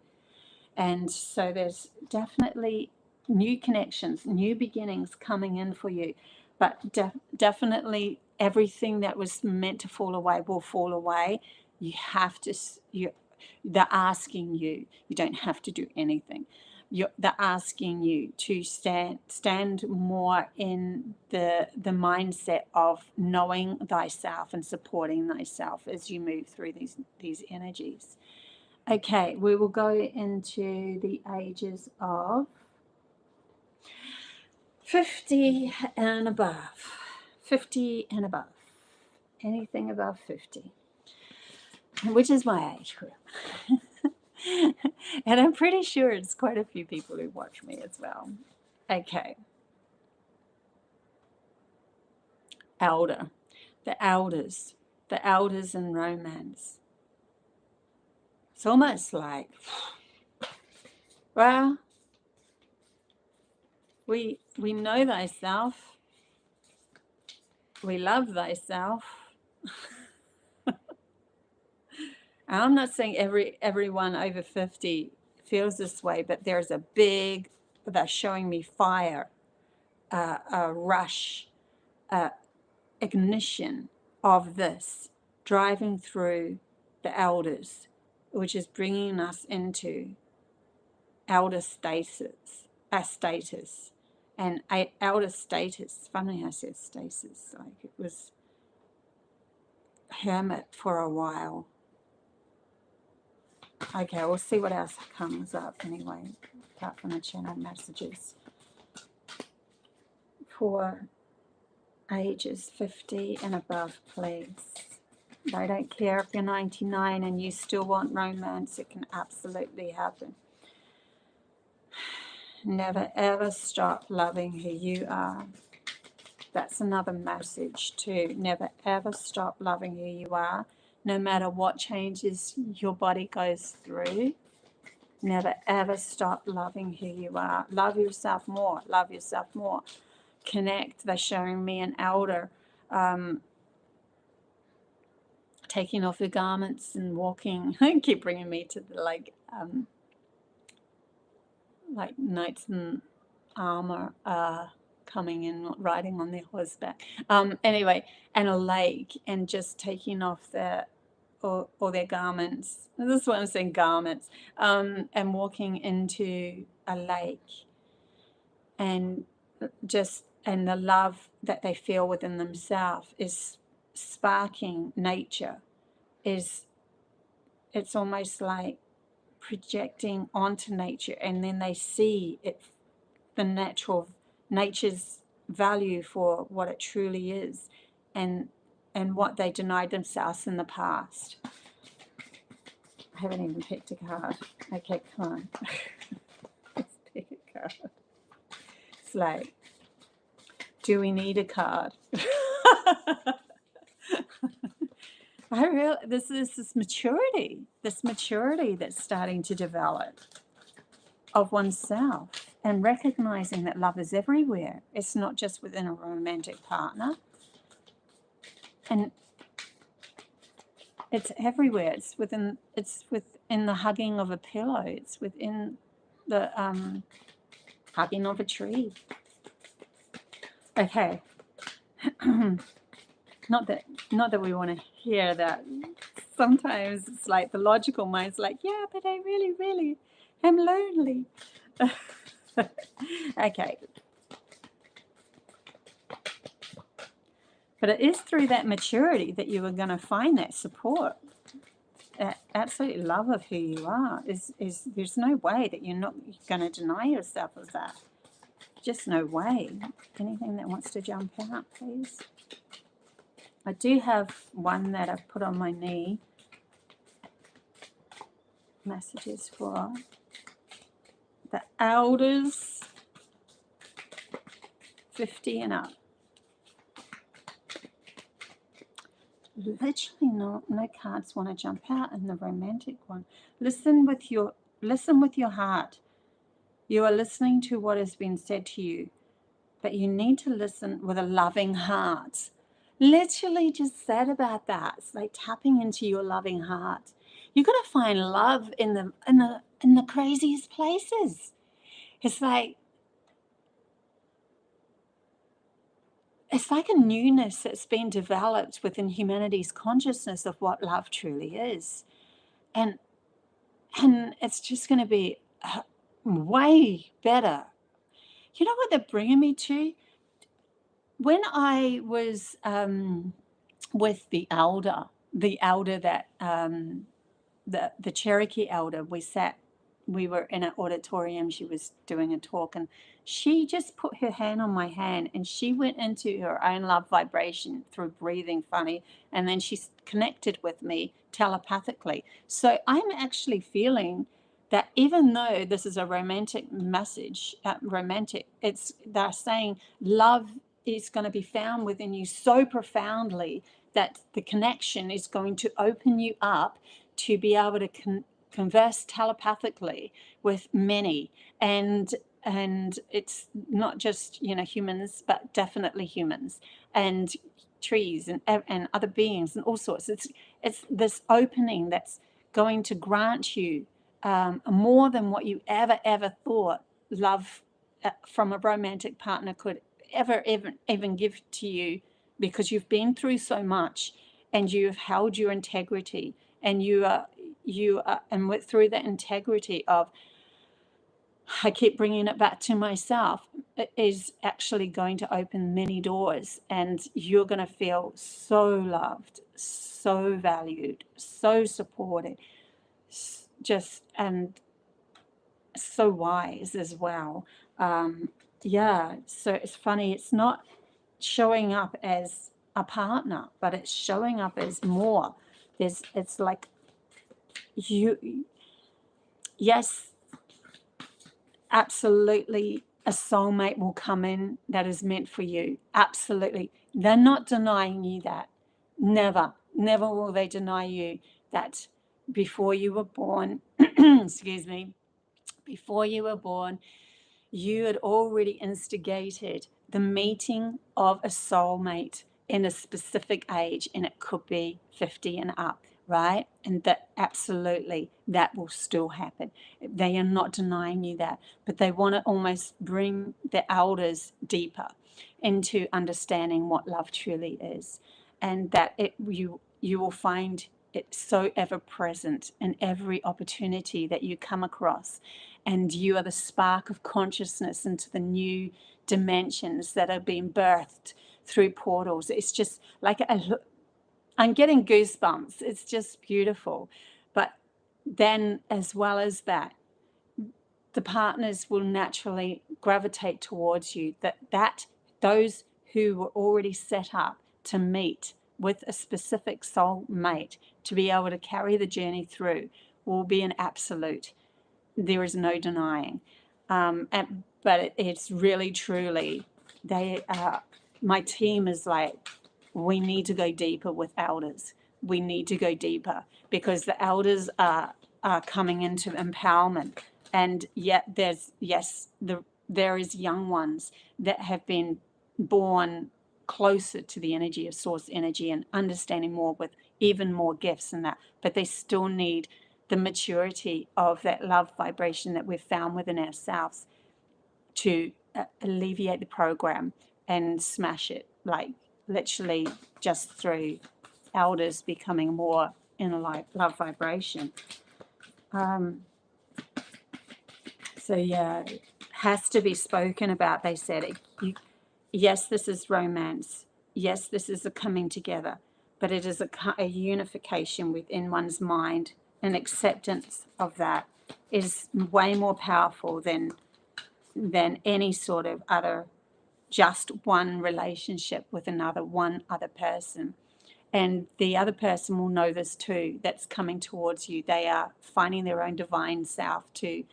And so there's definitely new connections, new beginnings coming in for you. But definitely everything that was meant to fall away will fall away. You have to, they're asking you, you don't have to do anything. They're asking you to stand more in the mindset of knowing thyself and supporting thyself as you move through these energies. Okay, we will go into the ages of 50 and above. 50 and above. Anything above 50. Which is my age group. And I'm pretty sure it's quite a few people who watch me as well. Okay. Elder. The elders. The elders in romance. It's almost like, well, we know thyself. We love thyself. I'm not saying everyone over 50 feels this way, but there's a big, they're showing me fire, a rush, ignition of this driving through the elders, which is bringing us into elder status, and elder status. Funny I said stasis, like it was hermit for a while. Okay, we'll see what else comes up anyway, apart from the channel messages. For ages 50 and above, please. I don't care if you're 99 and you still want romance, it can absolutely happen. Never ever stop loving who you are. That's another message too. Never ever stop loving who you are. No matter what changes your body goes through, never ever stop loving who you are. Love yourself more. Love yourself more. Connect. They're showing me an elder taking off your garments and walking. Keep bringing me to the like knights in armor coming in, riding on their horseback. Anyway, and a lake, and just taking off their or their garments. This is what I'm saying, garments, and walking into a lake, and the love that they feel within themselves is sparking nature. It's almost like projecting onto nature, and then they see it, the nature's value for what it truly is, and what they denied themselves in the past. I haven't even picked a card. Okay, come on. Let's pick a card. It's like, do we need a card? This is this maturity that's starting to develop of oneself, and recognizing that love is everywhere. It's not just within a romantic partner, and it's everywhere. It's within the hugging of a pillow. It's within the hugging of a tree. Okay. Not that we want to hear that. Sometimes it's like the logical mind's like, yeah, but I really, really am lonely. Okay. But it is through that maturity that you are going to find that support, that absolute love of who you are. There's no way that you're not going to deny yourself of that. Just no way. Anything that wants to jump out, please. I do have one that I've put on my knee. Messages for the elders 50 and up. literally no cards want to jump out in the romantic one. Listen with your heart. You are listening to what has been said to you, but you need to listen with a loving heart. Literally just said about that. It's like tapping into your loving heart. You've got to find love in the craziest places. It's like a newness that's been developed within humanity's consciousness of what love truly is. And it's just going to be way better. You know what they're bringing me to? When I was with the elder that the Cherokee elder, we were in an auditorium, she was doing a talk, and she just put her hand on my hand and she went into her own love vibration through breathing funny, and then she connected with me telepathically. So I'm actually feeling that even though this is a romantic message, they're saying love is going to be found within you so profoundly that the connection is going to open you up to be able to converse telepathically with many, and it's not just humans, but definitely humans and trees and other beings and all sorts. It's this opening that's going to grant you more than what you ever thought love from a romantic partner could ever even give to you, because you've been through so much and you've held your integrity, and you are and through the integrity of, I keep bringing it back to myself, it is actually going to open many doors, and you're going to feel so loved, so valued, so supported, just, and so wise as well. Yeah, so it's funny, it's not showing up as a partner, but it's showing up as more. It's like yes, absolutely, a soulmate will come in that is meant for you. Absolutely. They're not denying you that. Never will they deny you that. Before you were born, excuse me, before you were born, you had already instigated the meeting of a soulmate in a specific age, and it could be 50 and up, right? And that absolutely, that will still happen. They are not denying you that, but they want to almost bring the elders deeper into understanding what love truly is, and that you will find it so ever present in every opportunity that you come across, and you are the spark of consciousness into the new dimensions that are being birthed through portals. It's just like I'm getting goosebumps. It's just beautiful. But then, as well as that, the partners will naturally gravitate towards you. That those who were already set up to meet with a specific soul mate to be able to carry the journey through will be an absolute. There is no denying. But it's really, truly, my team is like, we need to go deeper with elders. We need to go deeper, because the elders are coming into empowerment. And yet there is young ones that have been born closer to the energy of source energy and understanding more, with even more gifts than that, but they still need the maturity of that love vibration that we've found within ourselves to alleviate the program and smash it, like literally just through elders becoming more in a love vibration. So yeah, it has to be spoken about. They said, yes, this is romance. Yes, this is a coming together, but it is a unification within one's mind. And acceptance of that is way more powerful than any sort of other, just one relationship with one other person. And the other person will know this too, that's coming towards you. They are finding their own divine self too.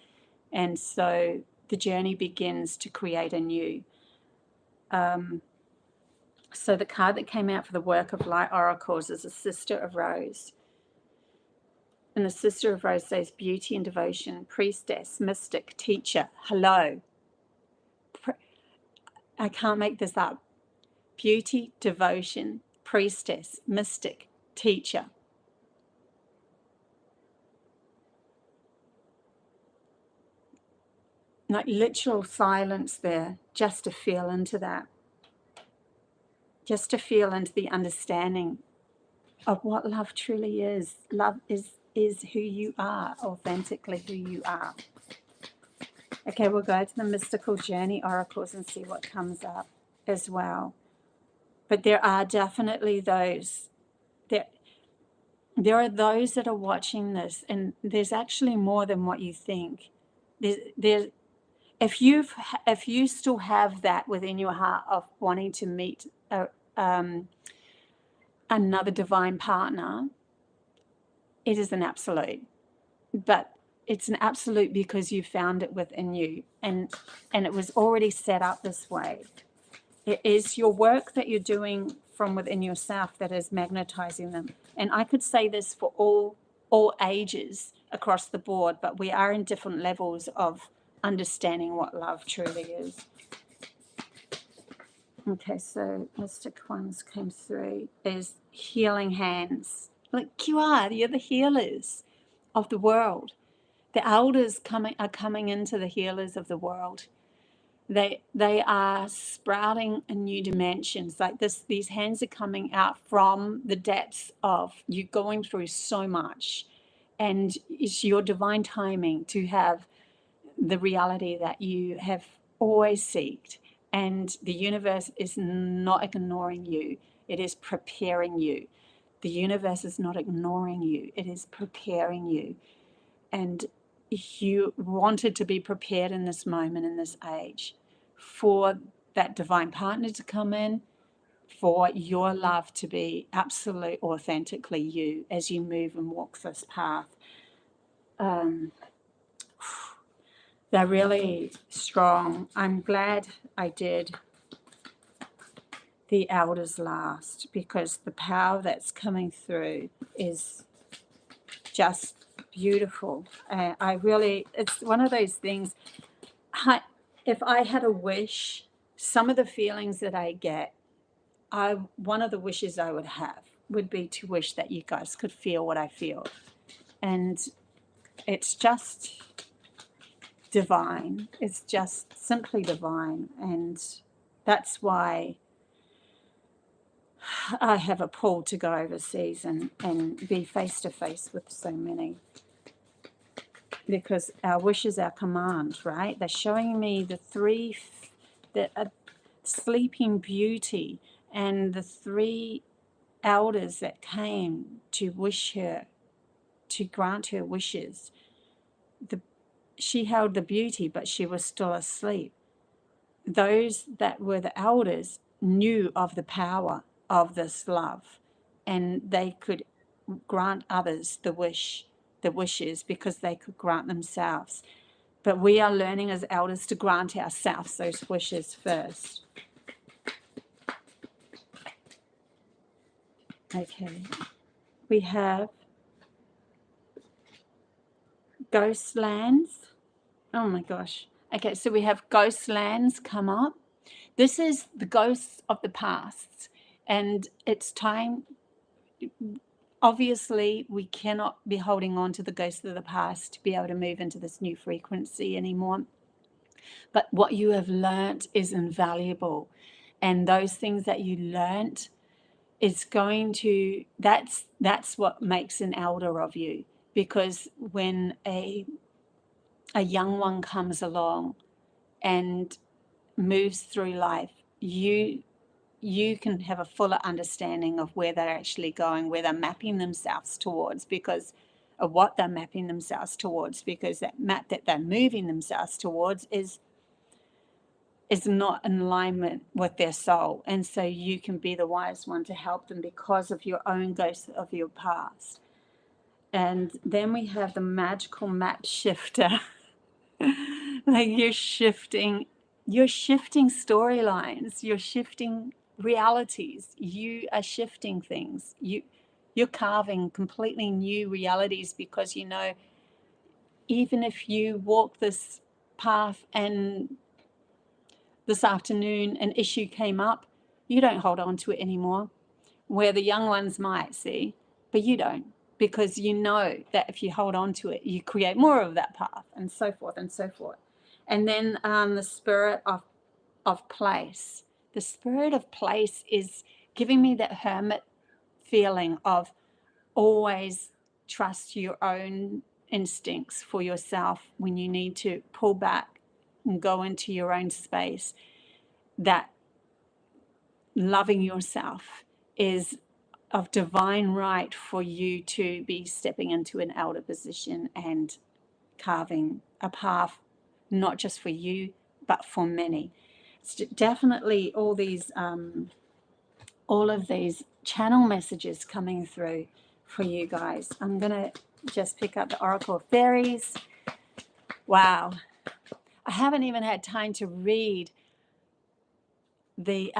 And so the journey begins to create anew. So the card that came out for the Work of Light Oracles is a Sister of Rose. And the Sister of Rose says beauty and devotion, priestess, mystic, teacher. Hello. I can't make this up. Beauty, devotion, priestess, mystic, teacher. Like literal silence there, just to feel into that. Just to feel into the understanding of what love truly is. Love is who you are, authentically who you are. Okay, we'll go to the Mystical Journey Oracles and see what comes up as well. But there are definitely those, there are those that are watching this, and there's actually more than what you think. There's if you still have that within your heart of wanting to meet another divine partner, it is an absolute. But it's an absolute because you found it within you, and it was already set up this way. It is your work that you're doing from within yourself that is magnetizing them. And I could say this for all ages across the board, but we are in different levels of understanding what love truly is. Okay, so Mystic Ones came through is healing hands. Like you are, you're the healers of the world. The elders are coming into the healers of the world. They are sprouting in new dimensions. Like this, these hands are coming out from the depths of you going through so much, and it's your divine timing to have the reality that you have always sought. And the universe is not ignoring you. It is preparing you. The universe is not ignoring you. It is preparing you. And you wanted to be prepared in this moment, in this age, for that divine partner to come in, for your love to be absolute, authentically you as you move and walk this path. They're really strong. I'm glad I did the elders last, because the power that's coming through is just beautiful. It's one of those things. If I had a wish, some of the feelings that I get, one of the wishes I would have would be to wish that you guys could feel what I feel. And it's just divine. It's just simply divine. And that's why I have a pull to go overseas and be face to face with so many. Because our wish is our command, right? They're showing me the sleeping beauty and the three elders that came to wish her, to grant her wishes. She held the beauty, but she was still asleep. Those that were the elders knew of the power of this love, and they could grant others the wishes, because they could grant themselves. But we are learning as elders to grant ourselves those wishes first. Okay, we have ghost lands. Oh my gosh. Okay, so we have ghost lands come up. This is the ghosts of the past, and it's time. Obviously, we cannot be holding on to the ghosts of the past to be able to move into this new frequency anymore. But what you have learnt is invaluable. And those things that you learnt is going to, that's what makes an elder of you. Because when a young one comes along and moves through life, you can have a fuller understanding of where they're actually going, where they're mapping themselves towards, because of what they're mapping themselves towards, because that map that they're moving themselves towards is not in alignment with their soul. And so you can be the wise one to help them because of your own ghost of your past. And then we have the magical map shifter. Like you're shifting storylines, you're shifting realities. You are shifting things. You're carving completely new realities, because you know, even if you walk this path and this afternoon an issue came up, you don't hold on to it anymore, where the young ones might see, but you don't, because you know that if you hold on to it, you create more of that path, and so forth and so forth. And then the spirit of place. The spirit of place is giving me that hermit feeling of always trust your own instincts for yourself when you need to pull back and go into your own space. That loving yourself is of divine right for you to be stepping into an elder position and carving a path, not just for you, but for many. It's definitely all of these channel messages coming through for you guys. I'm going to just pick up the Oracle of Fairies. Wow. I haven't even had time to read the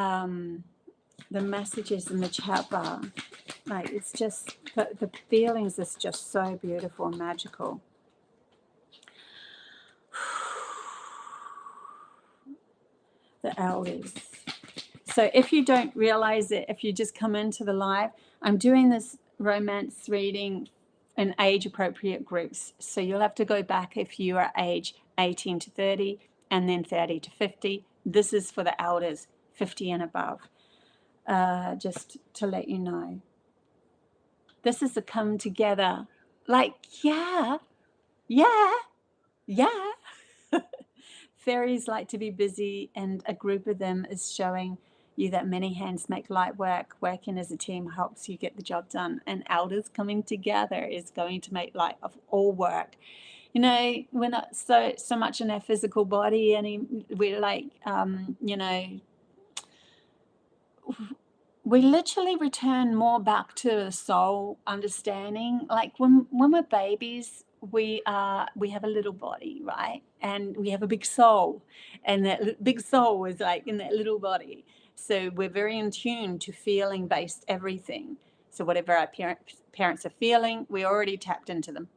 messages in the chat bar. Like, it's just, the feelings is just so beautiful and magical. The elders. So if you don't realize it, if you just come into the live, I'm doing this romance reading in age appropriate groups. So you'll have to go back if you are age 18 to 30 and then 30 to 50. This is for the elders 50 and above. Just to let you know. This is a come together. Like, yeah. Fairies like to be busy, and a group of them is showing you that many hands make light work. Working as a team helps you get the job done, and elders coming together is going to make light of all work. You know, we're not so much in our physical body, and we're like, you know, we literally return more back to the soul understanding. Like when we're babies, we have a little body, right? And we have a big soul, and that big soul is like in that little body. So we're very in tune to feeling based everything. So whatever our parents are feeling, we already tapped into them.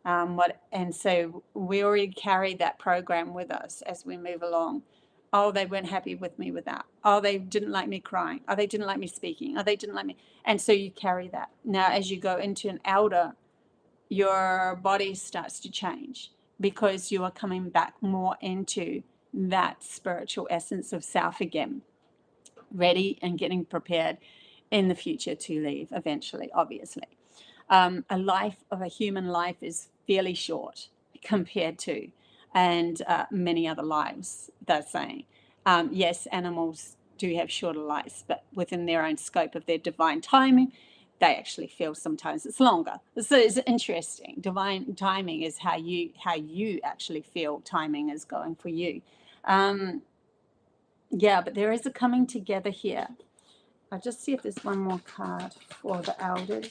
And so we already carry that program with us as we move along. Oh, they weren't happy with me with that. Oh, they didn't like me crying. Oh, they didn't like me speaking. Oh, they didn't like me. And so you carry that. Now, as you go into an elder, your body starts to change, because you are coming back more into that spiritual essence of self again, ready and getting prepared in the future to leave eventually, obviously. A human life is fairly short compared to, and many other lives, they're saying. Yes, animals do have shorter lives, but within their own scope of their divine timing, they actually feel sometimes it's longer. So it's interesting. Divine timing is how you actually feel timing is going for you. Yeah, but there is a coming together here. I'll just see if there's one more card for the elders.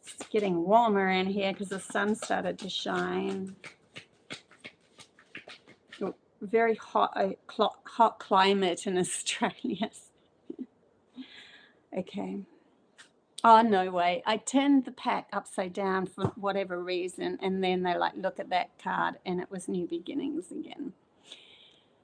It's getting warmer in here because the sun started to shine. Very hot climate in Australia. Okay. Oh, no way. I turned the pack upside down for whatever reason, and then they like look at that card, and it was new beginnings again.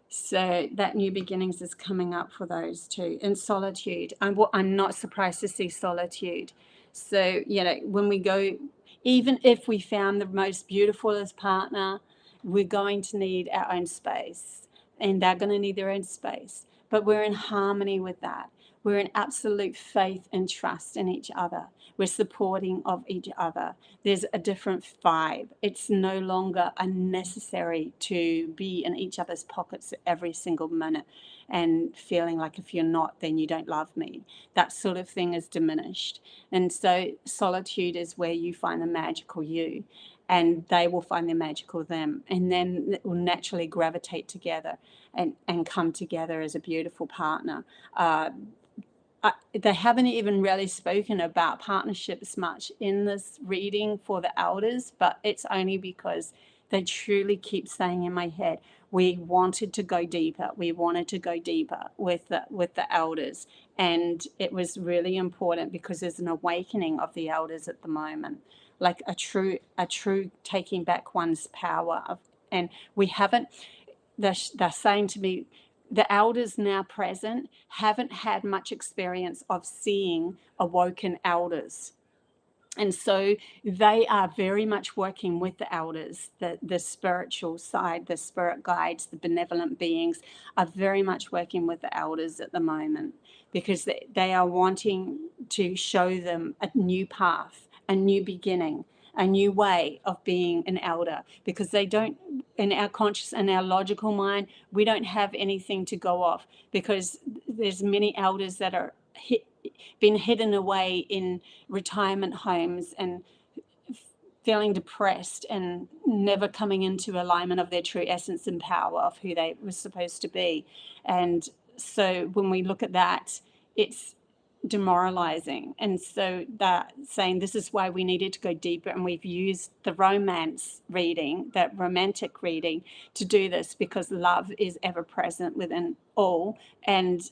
So that new beginnings is coming up for those too. In solitude, I'm not surprised to see solitude. So, you know, when we go, even if we found the most beautifulest partner, we're going to need our own space, and they're going to need their own space. But we're in harmony with that. We're in absolute faith and trust in each other. We're supporting of each other. There's a different vibe. It's no longer unnecessary to be in each other's pockets every single minute and feeling like if you're not, then you don't love me. That sort of thing is diminished. And so solitude is where you find the magical you, and they will find their magical them, and then it will naturally gravitate together and come together as a beautiful partner. They haven't even really spoken about partnerships much in this reading for the elders, but it's only because They truly keep saying in my head, we wanted to go deeper. We wanted to go deeper with the elders. And it was really important because there's an awakening of the elders at the moment, like a true taking back one's power. And we haven't, they're saying to me, the elders now present haven't had much experience of seeing awoken elders. And so they are very much working with the elders, the spiritual side, the spirit guides, the benevolent beings are very much working with the elders at the moment, because they are wanting to show them a new path, a new beginning, a new way of being an elder, because they don't, in our conscious and our logical mind, we don't have anything to go off, because there's many elders that are been hidden away in retirement homes and feeling depressed and never coming into alignment of their true essence and power of who they were supposed to be. And so when we look at that, it's demoralizing. And so that saying, this is why we needed to go deeper, and we've used the romance reading, that romantic reading, to do this, because love is ever present within all, and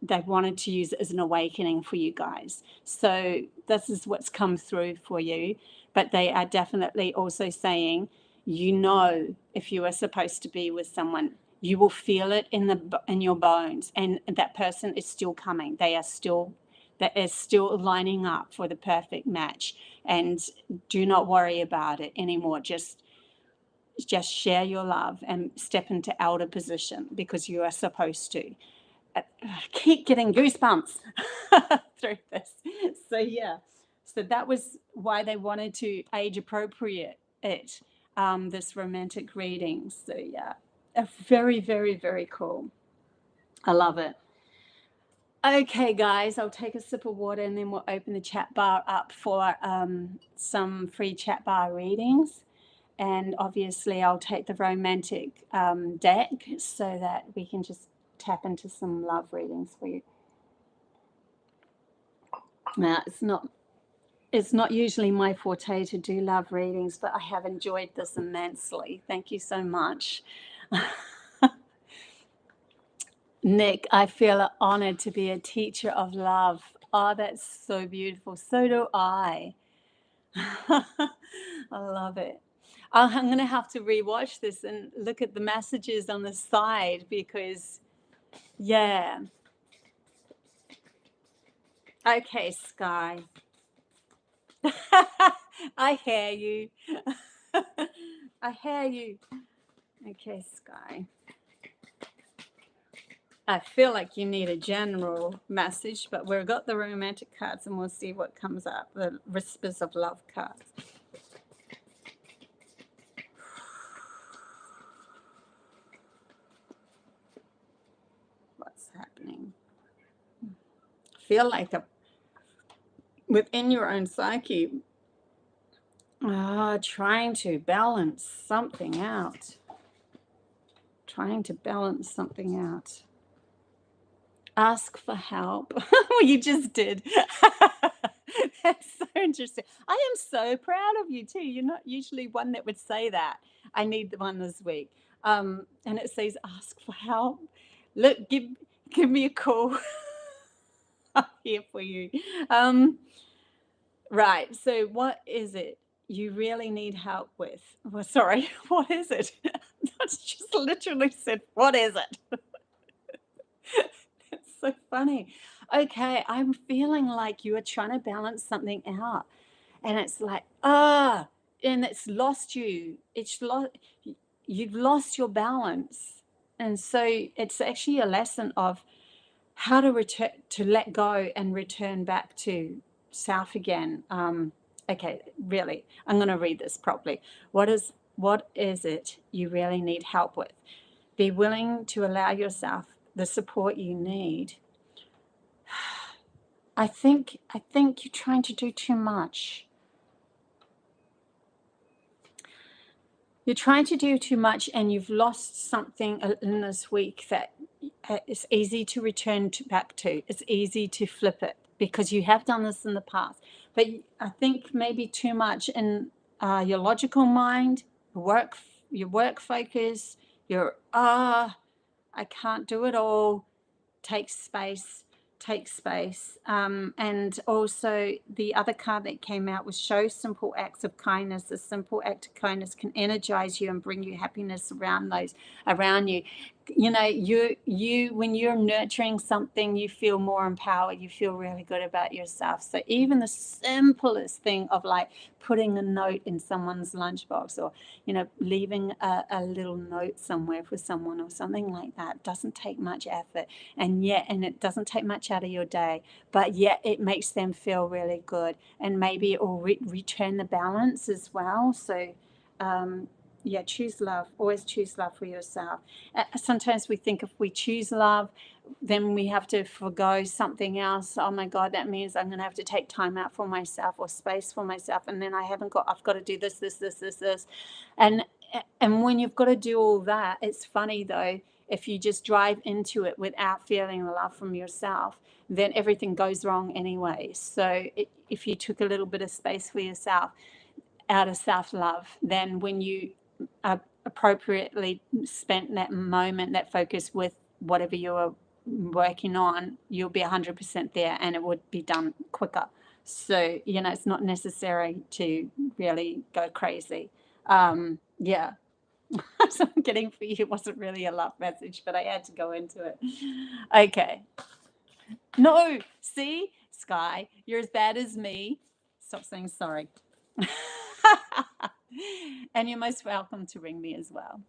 they wanted to use it as an awakening for you guys. So this is what's come through for you. But they are definitely also saying, if you are supposed to be with someone, you will feel it in your bones, and that person is still coming. That is still lining up for the perfect match. And do not worry about it anymore. Just share your love and step into elder position, because you are supposed to. I keep getting goosebumps through this. So yeah, so that was why they wanted to age appropriate it, this romantic reading. So yeah, very, very, very cool. I love it. Okay, guys, I'll take a sip of water and then we'll open the chat bar up for some free chat bar readings. And obviously I'll take the romantic deck so that we can just tap into some love readings for you. Now, it's not usually my forte to do love readings, but I have enjoyed this immensely. Thank you so much. Nick, I feel honored to be a teacher of love. Oh, that's so beautiful. So do I. I love it. I'm going to have to rewatch this and look at the messages on the side, because, yeah. Okay, Sky. I hear you. I hear you. Okay, Sky. I feel like you need a general message, but we've got the romantic cards and we'll see what comes up. The Whispers of Love cards. What's happening? Feel like within your own psyche, trying to balance something out. Trying to balance something out. Ask for help. Well, you just did. That's so interesting. I am so proud of you too. You're not usually one that would say that. I need the one this week. And it says, ask for help. Look, give me a call. I'm here for you. Right. So what is it you really need help with? Well, sorry, what is it? That's just literally said, what is it? It's so funny. Okay, I'm feeling like you are trying to balance something out, and it's like, and it's lost you. You've lost your balance, and so it's actually a lesson of how to let go and return back to self again. Okay, really, I'm going to read this properly. What is it you really need help with? Be willing to allow yourself the support you need. I think you're trying to do too much. You're trying to do too much, and you've lost something in this week that it's easy to return back to. It's easy to flip it, because you have done this in the past. But I think maybe too much in your logical mind your work focus, your I can't do it all. Take space. And also the other card that came out was show simple acts of kindness. A simple act of kindness can energize you and bring you happiness around those around you. You know, you when you're nurturing something, you feel more empowered, you feel really good about yourself. So even the simplest thing of like putting a note in someone's lunchbox, or you know, leaving a little note somewhere for someone or something like that, doesn't take much effort, and it doesn't take much out of your day, but yet it makes them feel really good, and maybe it will return the balance as well. So yeah, choose love. Always choose love for yourself. Sometimes we think if we choose love, then we have to forgo something else. Oh my God, that means I'm going to have to take time out for myself or space for myself, and then I've got to do this, and when you've got to do all that, it's funny though, if you just drive into it without feeling the love from yourself, then everything goes wrong anyway. So if you took a little bit of space for yourself out of self-love, then when you appropriately spent that moment, that focus with whatever you're working on, you'll be 100% there, and it would be done quicker. So, you know, it's not necessary to really go crazy. Yeah. So I'm getting for you wasn't really a love message, but I had to go into it. Okay. No, see, Sky, you're as bad as me. Stop saying sorry. And you're most welcome to ring me as well.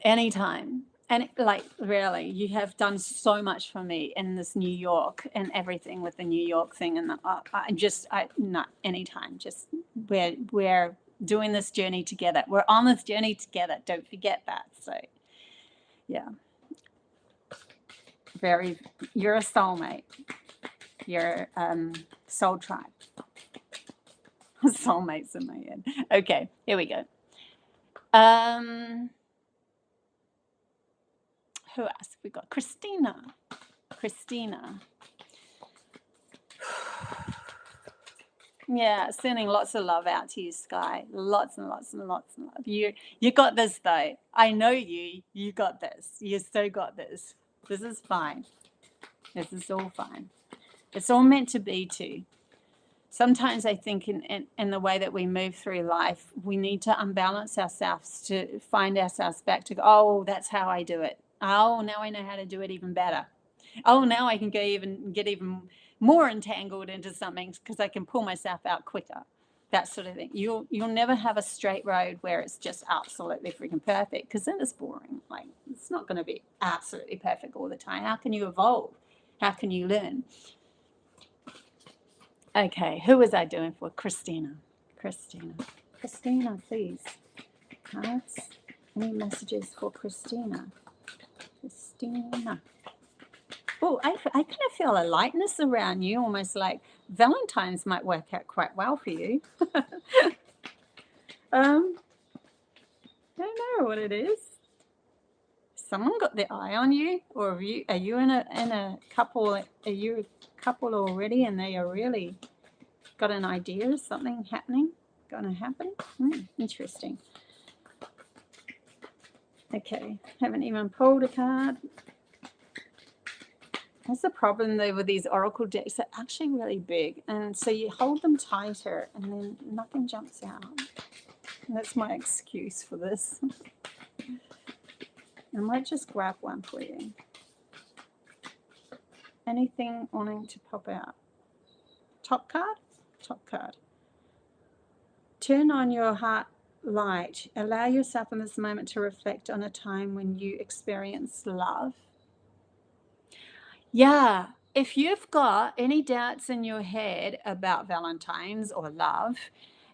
Anytime. And like, really, you have done so much for me in this New York and everything with the New York thing. And not anytime. Just we're doing this journey together. We're on this journey together. Don't forget that. So, yeah. You're a soulmate. You're soul tribe. Soulmates in my head. Okay, here we go. Who else have we got? Christina. Yeah, sending lots of love out to you, Sky. Lots and lots and lots and love. You got this though. I know you. You got this. You so got this. This is fine. This is all fine. It's all meant to be too. Sometimes I think in the way that we move through life, we need to unbalance ourselves to find ourselves back to go, oh, that's how I do it. Oh, now I know how to do it even better. Oh, now I can get even more entangled into something because I can pull myself out quicker. That sort of thing. You'll never have a straight road where it's just absolutely freaking perfect, because then it's boring. Like, it's not going to be absolutely perfect all the time. How can you evolve? How can you learn? Okay, who was I doing for? Christina, please. Cards. Any messages for Christina? Oh, I kind of feel a lightness around you, almost like Valentine's might work out quite well for you. I don't know what it is. Someone got their eye on you, or are you in a couple? Are you a couple already, and they are really got an idea of something going to happen? Interesting. Okay, haven't even pulled a card. That's the problem though with these oracle decks. They're actually really big, and so you hold them tighter and then nothing jumps out. And that's my excuse for this. I might just grab one for you. Anything wanting to pop out? Top card? Top card. Turn on your heart light. Allow yourself in this moment to reflect on a time when you experienced love. Yeah, if you've got any doubts in your head about Valentine's or love,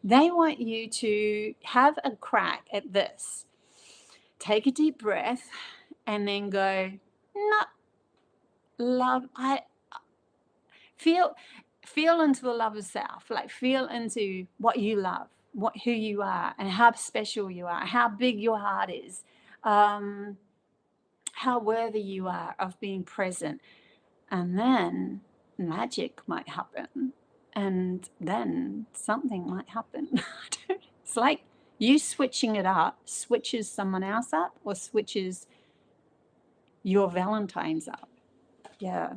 they want you to have a crack at this. Take a deep breath and then go, no, love, I feel into the love of self, like feel into what you love, who you are, and how special you are, how big your heart is, how worthy you are of being present. And then magic might happen, and then something might happen. It's like you switching it up switches someone else up or switches your Valentine's up. Yeah.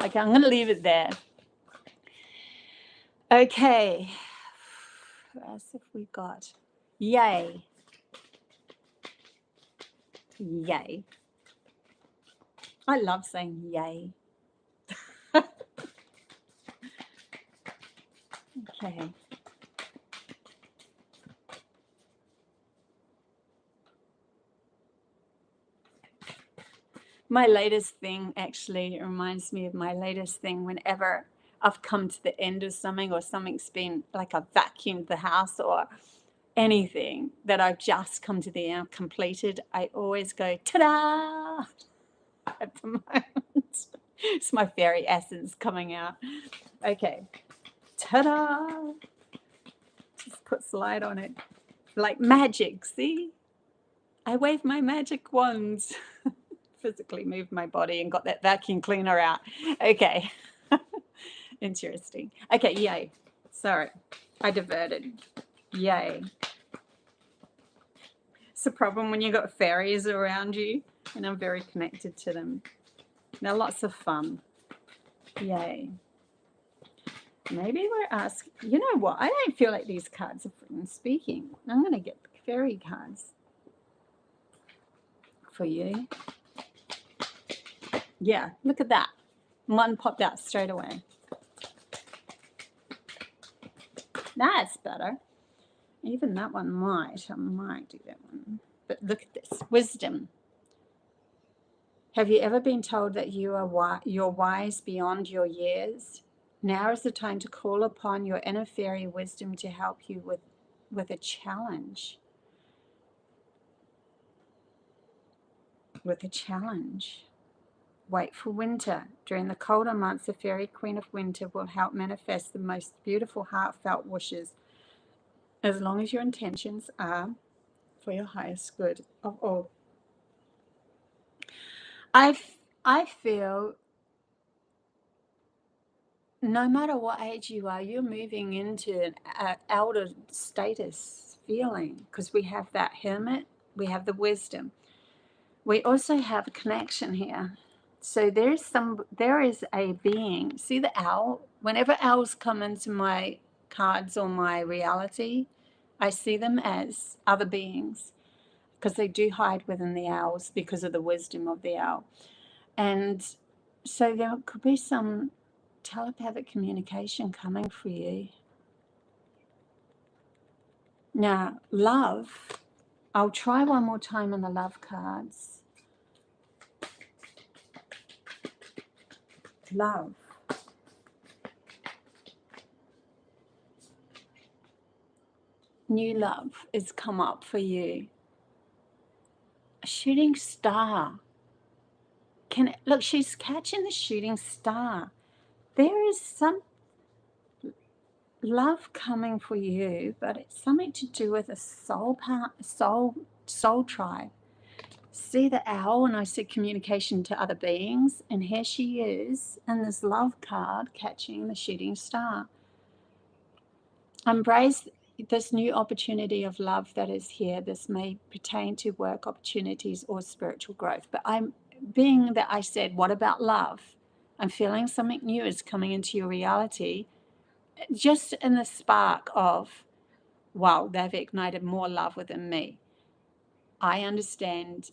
Okay, I'm going to leave it there. Okay. What else have we got? Yay. Yay. I love saying yay. Okay. My latest thing actually reminds me of my latest thing whenever I've come to the end of something or something's been like I've vacuumed the house or anything that I've just come to the end completed, I always go ta-da at the moment. It's my fairy essence coming out. Okay, ta-da. Just puts light on it. Like magic, see? I wave my magic wands. Physically moved my body and got that vacuum cleaner out. Okay. Interesting. Okay, yay. Sorry, I diverted. Yay. It's a problem when you've got fairies around you, and I'm very connected to them. They're lots of fun. Yay. Maybe we're asking, you know what? I don't feel like these cards are freaking speaking. I'm going to get the fairy cards for you. Yeah, look at that. One popped out straight away. That's better. Even that one might. I might do that one. But look at this. Wisdom. Have you ever been told that you're wise beyond your years? Now is the time to call upon your inner fairy wisdom to help you with a challenge. With a challenge. Wait for winter. During the colder months, the fairy queen of winter will help manifest the most beautiful heartfelt wishes, as long as your intentions are for your highest good of all. I feel no matter what age you are, you're moving into an elder status feeling, because we have that hermit, we have the wisdom. We also have a connection here. So there is a being. See the owl? Whenever owls come into my cards or my reality, I see them as other beings, because they do hide within the owls because of the wisdom of the owl. And so there could be some telepathic communication coming for you. Now, love. I'll try one more time on the love cards. Love. New love has come up for you. A shooting star. Look, she's catching the shooting star. There is some love coming for you, but it's something to do with a soul tribe. See the owl, and I see communication to other beings, and here she is in this love card catching the shooting star. Embrace this new opportunity of love that is here. This may pertain to work opportunities or spiritual growth, but being that I said, what about love? I'm feeling something new is coming into your reality, just in the spark of, wow, they've ignited more love within me. I understand.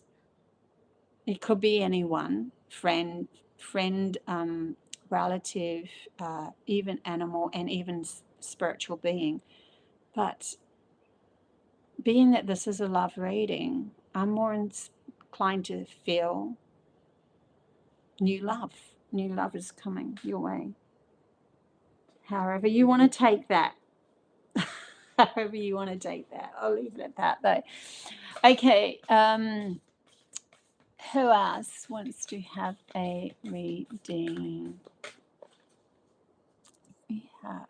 It could be anyone, friend, relative, even animal, and even spiritual being. But being that this is a love reading, I'm more inclined to feel new love. New love is coming your way. However you want to take that. However you want to take that. I'll leave it at that, though. Okay. Who else wants to have a reading? We have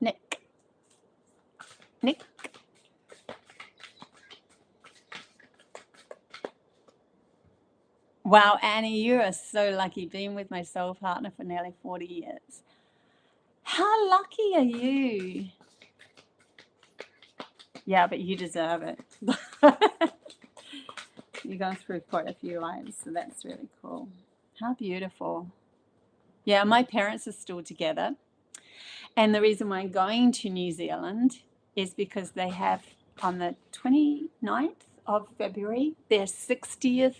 Nick. Nick. Wow, Annie, you are so lucky, being with my soul partner for nearly 40 years. How lucky are you? Yeah, but you deserve it. You're going through quite a few lives, so that's really cool. How beautiful. Yeah, my parents are still together. And the reason why I'm going to New Zealand is because they have, on the 29th of February, their 60th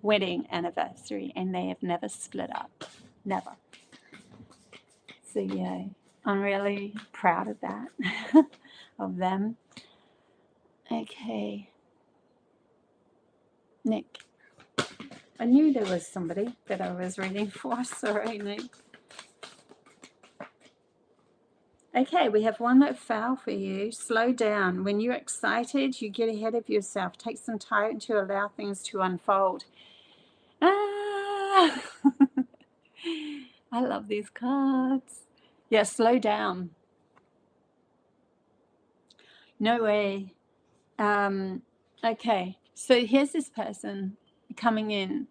wedding anniversary, and they have never split up. Never. So, yeah, I'm really proud of that, of them. Okay. Nick. I knew there was somebody that I was reading for. Sorry, Nick. Okay, we have one that fell for you. Slow down. When you're excited, you get ahead of yourself. Take some time to allow things to unfold. Ah! I love these cards. Yeah, slow down. No way. Okay, so here's this person coming in,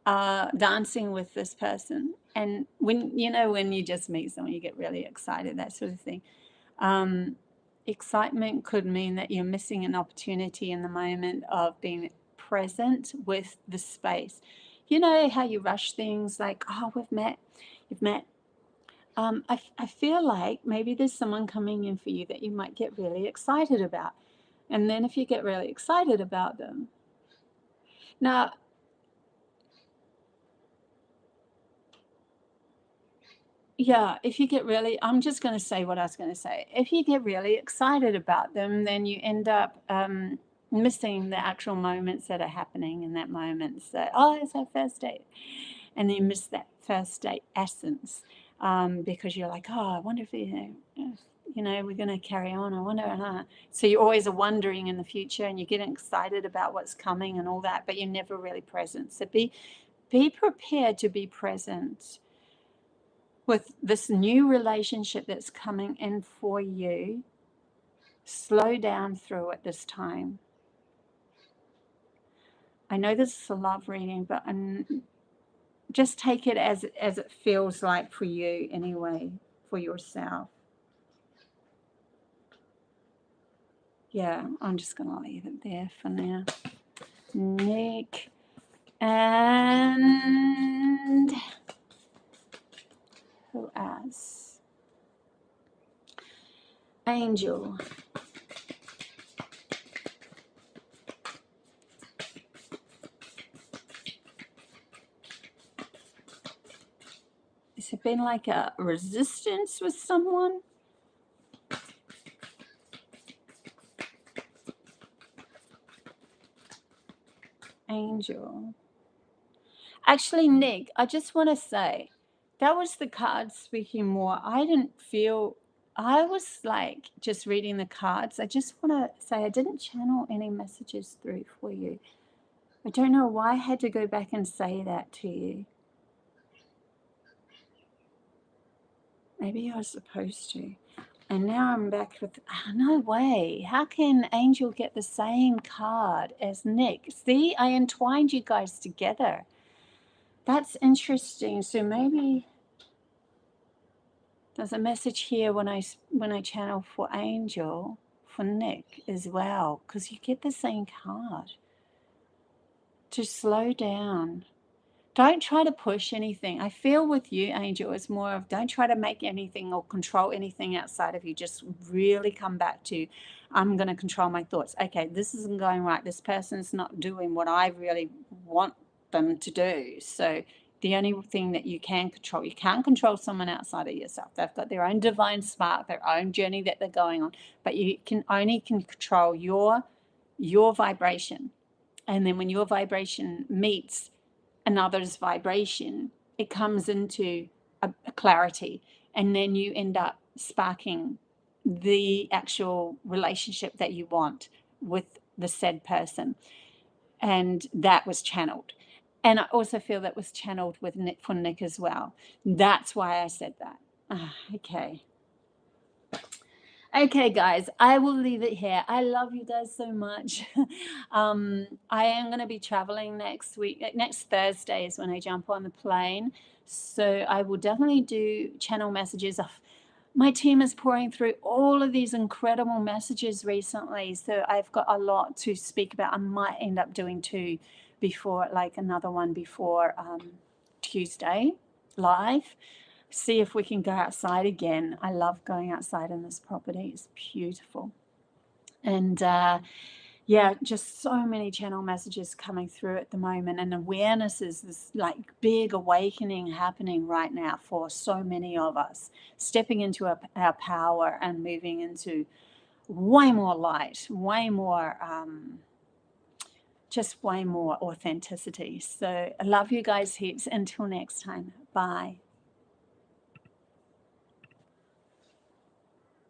dancing with this person. And when you just meet someone, you get really excited, that sort of thing. Excitement could mean that you're missing an opportunity in the moment of being present with the space. You know how you rush things like, oh, you've met. I feel like maybe there's someone coming in for you that you might get really excited about. And then if you get really excited about them, now, yeah, if you get really, I'm just going to say what I was going to say. If you get really excited about them, then you end up missing the actual moments that are happening in that moment. So, oh, it's our first date. And then you miss that first date essence because you're like, oh, I wonder if we're going to carry on. I wonder. So you're always wondering in the future, and you're getting excited about what's coming and all that, but you're never really present. So be prepared to be present with this new relationship that's coming in for you. Slow down through it this time. I know this is a love reading, but just take it as it feels like for you anyway, for yourself. Yeah, I'm just going to leave it there for now. Nick. And who else? Angel. Has it been like a resistance with someone? Angel. Actually, Nick, I just want to say, that was the card speaking more. I was like just reading the cards. I just want to say I didn't channel any messages through for you. I don't know why I had to go back and say that to you. Maybe I was supposed to. And now I'm back with, no way. How can Angel get the same card as Nick? See, I entwined you guys together. That's interesting. So maybe there's a message here when I channel for Angel, for Nick as well, because you get the same card. To slow down. Don't try to push anything. I feel with you, Angel, it's more of don't try to make anything or control anything outside of you. Just really come back to, I'm going to control my thoughts. Okay, this isn't going right. This person's not doing what I really want them to do. So the only thing that you can control, you can't control someone outside of yourself. They've got their own divine spark, their own journey that they're going on. But you can only control your vibration. And then when your vibration meets another's vibration, it comes into a clarity, and then you end up sparking the actual relationship that you want with the said person. And that was channeled. And I also feel that was channeled with Nick, for Nick as well. That's why I said that. Okay. Okay, guys, I will leave it here. I love you guys so much. I am going to be traveling next week. Next Thursday is when I jump on the plane. So I will definitely do channel messages. my team is pouring through all of these incredible messages recently, so I've got a lot to speak about. I might end up doing two before, like another one before Tuesday live. See if we can go outside again. I love going outside in this property. It's beautiful. And yeah, just so many channel messages coming through at the moment, and awareness is this like big awakening happening right now for so many of us, stepping into our power and moving into way more light, way more just way more authenticity. So I love you guys heaps. Until next time, bye.